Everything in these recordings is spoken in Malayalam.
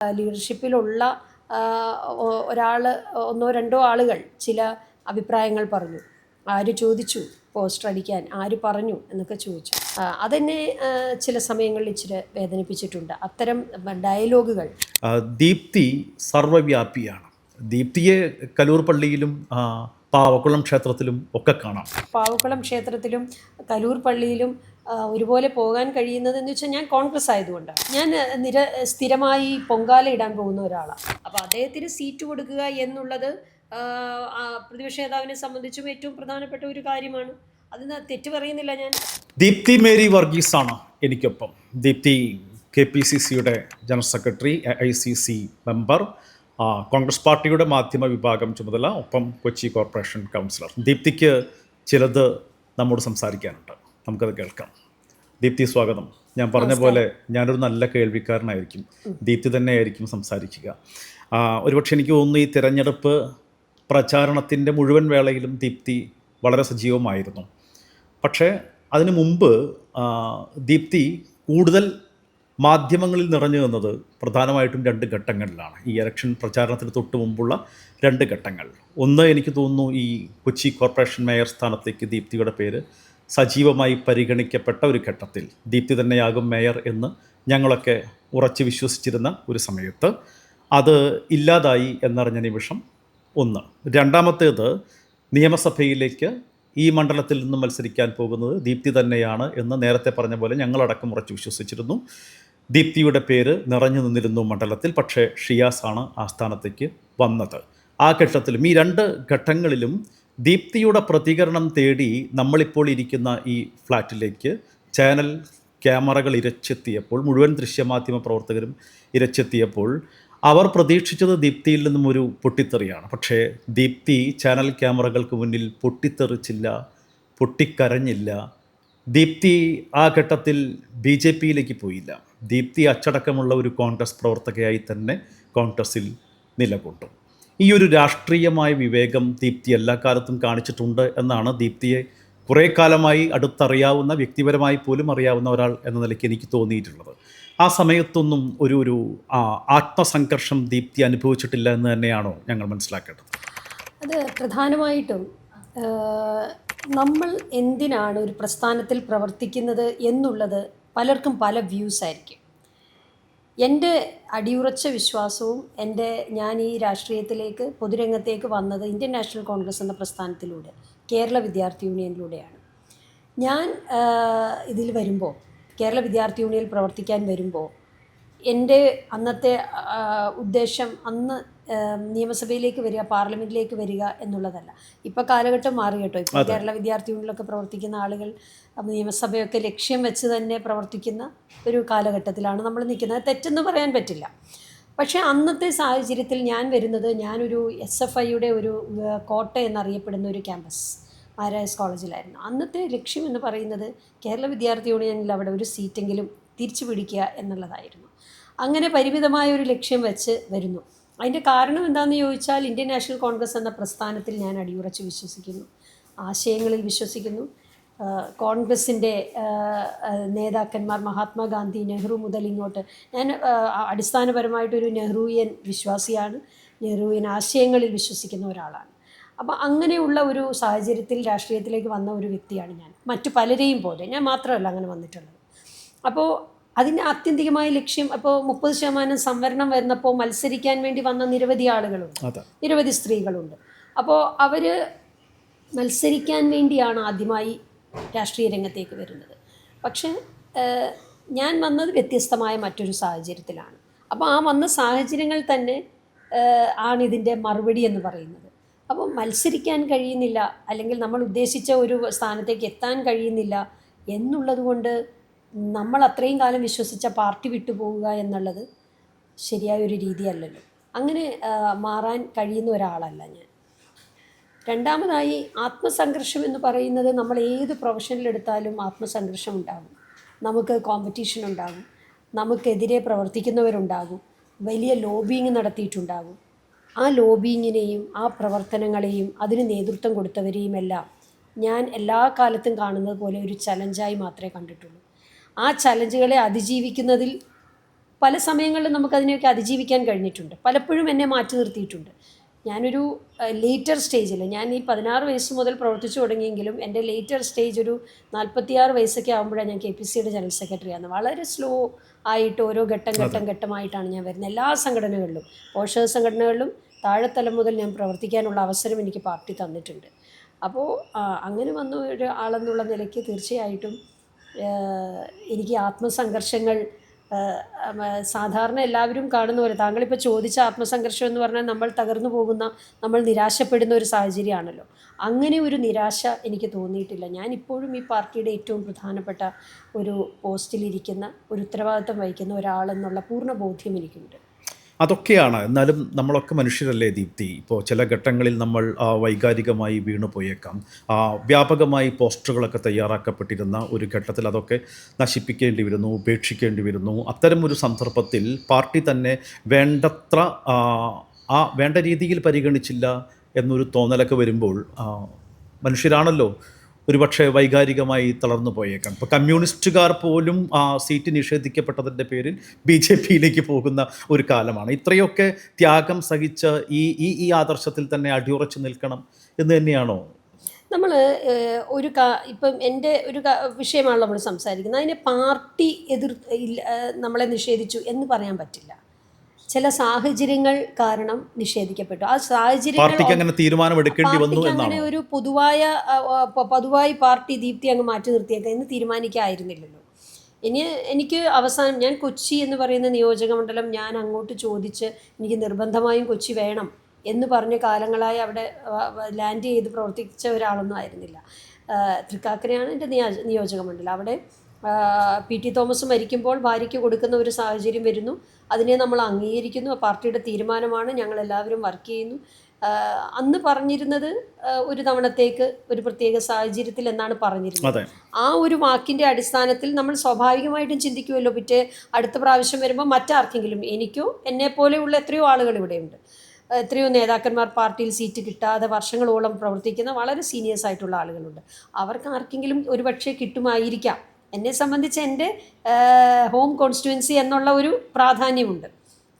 ലീഡർഷിപ്പിലുള്ള ഒരാൾ, ഒന്നോ രണ്ടോ ആളുകൾ ചില അഭിപ്രായങ്ങൾ പറഞ്ഞു. ആര് ചോദിച്ചു പോസ്റ്റർ അടിക്കാൻ, ആര് പറഞ്ഞു എന്നൊക്കെ ചോദിച്ചു. അതെന്നെ ചില സമയങ്ങളിൽ ഇച്ചിരി വേദനിപ്പിച്ചിട്ടുണ്ട്, അത്തരം ഡയലോഗുകൾ. ദീപ്തി സർവ്വവ്യാപിയാണ്. ദീപ്തിയെ കലൂർ പള്ളിയിലും പാവക്കുളം ക്ഷേത്രത്തിലും ഒക്കെ കാണാം. പാവക്കുളം ക്ഷേത്രത്തിലും കലൂർ പള്ളിയിലും ഒരുപോലെ പോകാൻ കഴിയുന്നതെന്ന് വെച്ചാൽ ഞാൻ കോൺഗ്രസ് ആയതുകൊണ്ടാണ്. ഞാൻ സ്ഥിരമായി പൊങ്കാല ഇടാൻ പോകുന്ന ഒരാളാണ്. അപ്പോൾ അദ്ദേഹത്തിന് സീറ്റ് കൊടുക്കുക എന്നുള്ളത് പ്രതിപക്ഷ നേതാവിനെ സംബന്ധിച്ചും ഏറ്റവും പ്രധാനപ്പെട്ട ഒരു കാര്യമാണ്. അതിന് തെറ്റ് പറയുന്നില്ല ഞാൻ. ദീപ്തി മേരി വർഗീസാണ് എനിക്കൊപ്പം. ദീപ്തി KPCCയുടെ general secretary, AICC member, Congress പാർട്ടിയുടെ മാധ്യമ വിഭാഗം ചുമതല, ഒപ്പം കൊച്ചി കോർപ്പറേഷൻ കൗൺസിലർ. ദീപ്തിക്ക് ചിലത് നമ്മോട് സംസാരിക്കാനുണ്ട്, നമുക്കത് കേൾക്കാം. ദീപ്തി, സ്വാഗതം. ഞാൻ പറഞ്ഞ പോലെ ഞാനൊരു നല്ല കേൾവിക്കാരനായിരിക്കും, ദീപ്തി തന്നെയായിരിക്കും സംസാരിക്കുക. ഒരുപക്ഷെ എനിക്ക് തോന്നുന്നു ഈ തിരഞ്ഞെടുപ്പ് പ്രചാരണത്തിൻ്റെ മുഴുവൻ വേളയിലും ദീപ്തി വളരെ സജീവമായിരുന്നു. പക്ഷേ അതിനു മുമ്പ് ദീപ്തി കൂടുതൽ മാധ്യമങ്ങളിൽ നിറഞ്ഞു നിന്നത് പ്രധാനമായിട്ടും 2 ഘട്ടങ്ങളിലാണ്. ഈ ഇലക്ഷൻ പ്രചാരണത്തിന് തൊട്ട് മുമ്പുള്ള 2 ഘട്ടങ്ങൾ. ഒന്ന്, എനിക്ക് തോന്നുന്നു ഈ കൊച്ചി കോർപ്പറേഷൻ മേയർ സ്ഥാനത്തേക്ക് ദീപ്തിയുടെ പേര് സജീവമായി പരിഗണിക്കപ്പെട്ട ഒരു ഘട്ടത്തിൽ ദീപ്തി തന്നെയാകും മേയർ എന്ന് ഞങ്ങളൊക്കെ ഉറച്ചു വിശ്വസിച്ചിരുന്ന ഒരു സമയത്ത് അത് ഇല്ലാതായി എന്നറിഞ്ഞ നിമിഷം ഒന്ന്. രണ്ടാമത്തേത്, നിയമസഭയിലേക്ക് ഈ മണ്ഡലത്തിൽ നിന്ന് മത്സരിക്കാൻ പോകുന്നത് ദീപ്തി തന്നെയാണ് എന്ന് നേരത്തെ പറഞ്ഞ പോലെ ഞങ്ങളടക്കം ഉറച്ചു വിശ്വസിച്ചിരുന്നു. ദീപ്തിയുടെ പേര് നിറഞ്ഞു നിന്നിരുന്നു മണ്ഡലത്തിൽ. പക്ഷേ ഷിയാസാണ് ആ സ്ഥാനത്തേക്ക് വന്നത്. ആ ഘട്ടത്തിലും ഈ 2 ഘട്ടങ്ങളിലും ദീപ്തിയുടെ പ്രതികരണം തേടി നമ്മളിപ്പോൾ ഇരിക്കുന്ന ഈ ഫ്ലാറ്റിലേക്ക് ചാനൽ ക്യാമറകൾ ഇരച്ചെത്തിയപ്പോൾ, മുഴുവൻ ദൃശ്യമാധ്യമ പ്രവർത്തകരും ഇരച്ചെത്തിയപ്പോൾ അവർ പ്രതീക്ഷിച്ചത് ദീപ്തിയിൽ നിന്നും ഒരു പൊട്ടിത്തെറിയാണ്. പക്ഷേ ദീപ്തി ചാനൽ ക്യാമറകൾക്ക് മുന്നിൽ പൊട്ടിത്തെറിച്ചില്ല, പൊട്ടിക്കരഞ്ഞില്ല. ദീപ്തി ആ ഘട്ടത്തിൽ BJPയിലേക്ക് പോയില്ല. ദീപ്തി അച്ചടക്കമുള്ള ഒരു കോൺഗ്രസ് പ്രവർത്തകയായി തന്നെ കോൺഗ്രസിൽ നിലകൊണ്ടു. ഈ ഒരു രാഷ്ട്രീയമായ വിവേകം ദീപ്തി എല്ലാ കാലത്തും കാണിച്ചിട്ടുണ്ട് എന്നാണ് ദീപ്തിയെ കുറേ കാലമായി അടുത്തറിയാവുന്ന, വ്യക്തിപരമായി പോലും അറിയാവുന്ന ഒരാൾ എന്ന നിലയ്ക്ക് എനിക്ക് തോന്നിയിട്ടുള്ളത്. ആ സമയത്തൊന്നും ഒരു ആത്മസംഘർഷം ദീപ്തി അനുഭവിച്ചിട്ടില്ല എന്ന് തന്നെയാണോ ഞങ്ങൾ മനസ്സിലാക്കേണ്ടത്? അത് പ്രധാനമായിട്ടും നമ്മൾ എന്തിനാണ് ഒരു പ്രസ്ഥാനത്തിൽ പ്രവർത്തിക്കുന്നത് എന്നുള്ളത് പലർക്കും പല വ്യൂസ് ആയിരിക്കും. എൻ്റെ അടിയുറച്ച വിശ്വാസവും ഞാൻ ഈ രാഷ്ട്രീയത്തിലേക്ക്, പൊതുരംഗത്തേക്ക് വന്നത് ഇന്ത്യൻ നാഷണൽ കോൺഗ്രസ് എന്ന പ്രസ്ഥാനത്തിലൂടെ, കേരള വിദ്യാർത്ഥി യൂണിയനിലൂടെയാണ്. ഞാൻ ഇതിൽ വരുമ്പോൾ, കേരള വിദ്യാർത്ഥി യൂണിയനിൽ പ്രവർത്തിക്കാൻ വരുമ്പോൾ എൻ്റെ അന്നത്തെ ഉദ്ദേശം അന്ന് നിയമസഭയിലേക്ക് വരിക, പാർലമെൻറ്റിലേക്ക് വരിക എന്നുള്ളതല്ല. ഇപ്പോൾ കാലഘട്ടം മാറി കേട്ടോ. ഇപ്പോൾ കേരള വിദ്യാർത്ഥി യൂണിയനിലൊക്കെ പ്രവർത്തിക്കുന്ന ആളുകൾ നിയമസഭയൊക്കെ ലക്ഷ്യം വെച്ച് തന്നെ പ്രവർത്തിക്കുന്ന ഒരു കാലഘട്ടത്തിലാണ് നമ്മൾ നിൽക്കുന്നത്. തെറ്റെന്ന് പറയാൻ പറ്റില്ല. പക്ഷേ അന്നത്തെ സാഹചര്യത്തിൽ ഞാൻ വരുന്നത്, ഞാനൊരു SFIയുടെ ഒരു കോട്ട എന്നറിയപ്പെടുന്ന ഒരു ക്യാമ്പസ്, മാരായസ് കോളേജിലായിരുന്നു. അന്നത്തെ ലക്ഷ്യം എന്ന് പറയുന്നത് കേരള വിദ്യാർത്ഥി യൂണിയനിൽ അവിടെ ഒരു സീറ്റെങ്കിലും തിരിച്ചു പിടിക്കുക എന്നുള്ളതായിരുന്നു. അങ്ങനെ പരിമിതമായ ഒരു ലക്ഷ്യം വെച്ച് വരുന്നു. അതിൻ്റെ കാരണം എന്താണെന്ന് ചോദിച്ചാൽ, ഇന്ത്യൻ നാഷണൽ കോൺഗ്രസ് എന്ന പ്രസ്ഥാനത്തിൽ ഞാൻ അടിയുറച്ച് വിശ്വസിക്കുന്നു, ആശയങ്ങളിൽ വിശ്വസിക്കുന്നു. കോൺഗ്രസിൻ്റെ നേതാക്കന്മാർ, മഹാത്മാഗാന്ധി, നെഹ്റു മുതൽ ഇങ്ങോട്ട്, ഞാൻ അടിസ്ഥാനപരമായിട്ടൊരു നെഹ്റുവിയൻ വിശ്വാസിയാണ്, നെഹ്റുവിയൻ ആശയങ്ങളിൽ വിശ്വസിക്കുന്ന ഒരാളാണ്. അപ്പോൾ അങ്ങനെയുള്ള ഒരു സാഹചര്യത്തിൽ രാഷ്ട്രീയത്തിലേക്ക് വന്ന ഒരു വ്യക്തിയാണ് ഞാൻ. മറ്റു പലരെയും പോലെ ഞാൻ മാത്രമല്ല അങ്ങനെ വന്നിട്ടുള്ളത്. അപ്പോൾ അതിൻ്റെ ആത്യന്തികമായ ലക്ഷ്യം, അപ്പോൾ 30% സംവരണം വരുന്നപ്പോൾ മത്സരിക്കാൻ വേണ്ടി വന്ന നിരവധി ആളുകളുണ്ട്, നിരവധി സ്ത്രീകളുണ്ട്. അപ്പോൾ അവർ മത്സരിക്കാൻ വേണ്ടിയാണ് ആദ്യമായി രാഷ്ട്രീയ രംഗത്തേക്ക് വരുന്നത്. പക്ഷേ ഞാൻ വന്നത് വ്യത്യസ്തമായ മറ്റൊരു സാഹചര്യത്തിലാണ്. അപ്പോൾ ആ വന്ന സാഹചര്യങ്ങൾ തന്നെ ആണിതിൻ്റെ മറുപടി എന്ന് പറയുന്നത്. അപ്പോൾ മത്സരിക്കാൻ കഴിയുന്നില്ല, അല്ലെങ്കിൽ നമ്മൾ ഉദ്ദേശിച്ച ഒരു സ്ഥാനത്തേക്ക് എത്താൻ കഴിയുന്നില്ല എന്നുള്ളത് കൊണ്ട് നമ്മൾ അത്രയും കാലം വിശ്വസിച്ച പാർട്ടി വിട്ടുപോവുക എന്നുള്ളത് ശരിയായൊരു രീതിയല്ലല്ലോ. അങ്ങനെ മാറാൻ കഴിയുന്ന ഒരാളല്ല ഞാൻ. രണ്ടാമതായി, ആത്മസംഘർഷം എന്ന് പറയുന്നത്, നമ്മൾ ഏത് പ്രൊഫഷനിലെടുത്താലും ആത്മസംഘർഷം ഉണ്ടാകും. നമുക്ക് കോമ്പറ്റീഷൻ ഉണ്ടാകും, നമുക്കെതിരെ പ്രവർത്തിക്കുന്നവരുണ്ടാകും, വലിയ ലോബിയിങ് നടത്തിയിട്ടുണ്ടാകും. ആ ലോബിയിങ്ങിനെയും ആ പ്രവർത്തനങ്ങളെയും അതിന് നേതൃത്വം കൊടുത്തവരെയും എല്ലാം ഞാൻ എല്ലാ കാലത്തും കാണുന്നത് പോലെ ഒരു ചലഞ്ചായി മാത്രമേ കണ്ടിട്ടുള്ളൂ. ആ ചലഞ്ചുകളെ അതിജീവിക്കുന്നതിൽ പല സമയങ്ങളിലും നമുക്കതിനെയൊക്കെ അതിജീവിക്കാൻ കഴിഞ്ഞിട്ടുണ്ട്. പലപ്പോഴും എന്നെ മാറ്റി നിർത്തിയിട്ടുണ്ട്. ഞാനൊരു ലേറ്റർ സ്റ്റേജിൽ, ഞാൻ ഈ 16 വയസ്സ് മുതൽ പ്രവർത്തിച്ചു തുടങ്ങിയെങ്കിലും എൻ്റെ ലേറ്റർ സ്റ്റേജ് ഒരു 46 വയസ്സൊക്കെ ആകുമ്പോഴാണ് ഞാൻ KPCയുടെ ജനറൽ സെക്രട്ടറി ആകുന്നത്. വളരെ സ്ലോ ആയിട്ട് ഓരോ ഘട്ടമായിട്ടാണ് ഞാൻ വരുന്നത്. എല്ലാ സംഘടനകളിലും, പോഷക സംഘടനകളിലും താഴെത്തലം മുതൽ ഞാൻ പ്രവർത്തിക്കാനുള്ള അവസരം എനിക്ക് പാർട്ടി തന്നിട്ടുണ്ട്. അപ്പോൾ അങ്ങനെ വന്ന ഒരാളെന്നുള്ള നിലയ്ക്ക് തീർച്ചയായിട്ടും എനിക്ക് ആത്മസംഘർഷങ്ങൾ സാധാരണ എല്ലാവരും കാണുന്ന പോലെ, താങ്കളിപ്പോൾ ചോദിച്ച ആത്മസംഘർഷം എന്ന് പറഞ്ഞാൽ നമ്മൾ തകർന്നു പോകുന്ന, നമ്മൾ നിരാശപ്പെടുന്ന ഒരു സാഹചര്യമാണല്ലോ. അങ്ങനെ ഒരു നിരാശ എനിക്ക് തോന്നിയിട്ടില്ല. ഞാനിപ്പോഴും ഈ പാർട്ടിയുടെ ഏറ്റവും പ്രധാനപ്പെട്ട ഒരു പോസ്റ്റിലിരിക്കുന്ന, ഒരു ഉത്തരവാദിത്തം വഹിക്കുന്ന ഒരാളെന്നുള്ള പൂർണ്ണ ബോധ്യം എനിക്കുണ്ട്. അതൊക്കെയാണ്. എന്നാലും നമ്മളൊക്കെ മനുഷ്യരല്ലേ ദീപ്തി. ഇപ്പോൾ ചില ഘട്ടങ്ങളിൽ നമ്മൾ വൈകാരികമായി വീണു പോയേക്കാം. വ്യാപകമായി പോസ്റ്ററുകളൊക്കെ തയ്യാറാക്കപ്പെട്ടിരുന്ന ഒരു ഘട്ടത്തിൽ അതൊക്കെ നശിപ്പിക്കേണ്ടി വരുന്നു, ഉപേക്ഷിക്കേണ്ടി വരുന്നു. അത്തരം ഒരു സന്ദർഭത്തിൽ പാർട്ടി തന്നെ വേണ്ടത്ര വേണ്ട രീതിയിൽ പരിഗണിച്ചില്ല എന്നൊരു തോന്നലൊക്കെ വരുമ്പോൾ മനുഷ്യരാണല്ലോ, ഒരുപക്ഷെ വൈകാരികമായി തളർന്നു പോയേക്കാം. ഇപ്പോൾ കമ്മ്യൂണിസ്റ്റുകാർ പോലും സീറ്റ് നിഷേധിക്കപ്പെട്ടതിൻ്റെ പേരിൽ BJPയിലേക്ക് പോകുന്ന ഒരു കാലമാണ്. ഇത്രയൊക്കെ ത്യാഗം സഹിച്ച ഈ ആദർശത്തിൽ തന്നെ അടിയുറച്ചു നിൽക്കണം എന്ന് തന്നെയാണോ? നമ്മൾ ഇപ്പം എൻ്റെ ഒരു വിഷയമാണല്ലോ നമ്മൾ സംസാരിക്കുന്നത്. അതിനെ പാർട്ടി നമ്മളെ നിഷേധിച്ചു എന്ന് പറയാൻ പറ്റില്ല. ചില സാഹചര്യങ്ങൾ കാരണം നിഷേധിക്കപ്പെട്ടു. ആ പാർട്ടിക്ക് അങ്ങനെ തീരുമാനമെടുക്കേണ്ടി വന്നു എന്നാണ്. അങ്ങനെ ഒരു പൊതുവായി പാർട്ടി ദീപ്തി അങ്ങ് മാറ്റി നിർത്തിയേക്കാം എന്ന് തീരുമാനിക്കായിരുന്നില്ലല്ലോ. എനിക്ക് അവസാനം, ഞാൻ കൊച്ചി എന്ന് പറയുന്ന നിയോജക മണ്ഡലം ഞാൻ അങ്ങോട്ട് ചോദിച്ച് എനിക്ക് നിർബന്ധമായും കൊച്ചി വേണം എന്ന് പറഞ്ഞ കാലങ്ങളായി അവിടെ ലാൻഡ് ചെയ്ത് പ്രവർത്തിച്ച ഒരാളൊന്നും ആയിരുന്നില്ല. തൃക്കാക്കരയാണ് എൻ്റെ നിയോജക മണ്ഡലം. അവിടെ PT തോമസ് മരിക്കുമ്പോൾ ഭാര്യയ്ക്ക് കൊടുക്കുന്ന ഒരു സാഹചര്യം വരുന്നു. അതിനെ നമ്മൾ അംഗീകരിക്കുന്നു. പാർട്ടിയുടെ തീരുമാനമാണ്, ഞങ്ങളെല്ലാവരും വർക്ക് ചെയ്യുന്നു. അന്ന് പറഞ്ഞിരുന്നത് ഒരു തവണത്തേക്ക് ഒരു പ്രത്യേക സാഹചര്യത്തിൽ എന്നാണ് പറഞ്ഞിരുന്നത്. ആ ഒരു വാക്കിൻ്റെ അടിസ്ഥാനത്തിൽ നമ്മൾ സ്വാഭാവികമായിട്ടും ചിന്തിക്കുമല്ലോ, പിറ്റേ അടുത്ത പ്രാവശ്യം വരുമ്പോൾ മറ്റാർക്കെങ്കിലും, എനിക്കോ എന്നെപ്പോലെയുള്ള എത്രയോ ആളുകൾ ഇവിടെയുണ്ട്, എത്രയോ നേതാക്കന്മാർ പാർട്ടിയിൽ സീറ്റ് കിട്ടാതെ വർഷങ്ങളോളം പ്രവർത്തിക്കുന്ന വളരെ സീനിയേഴ്സ് ആയിട്ടുള്ള ആളുകളുണ്ട്. അവർക്ക് ആർക്കെങ്കിലും ഒരുപക്ഷെ കിട്ടുമായിരിക്കാം. എന്നെ സംബന്ധിച്ച് എൻ്റെ ഹോം കോൺസ്റ്റിറ്റ്യുവൻസി എന്നുള്ള ഒരു പ്രാധാന്യമുണ്ട്.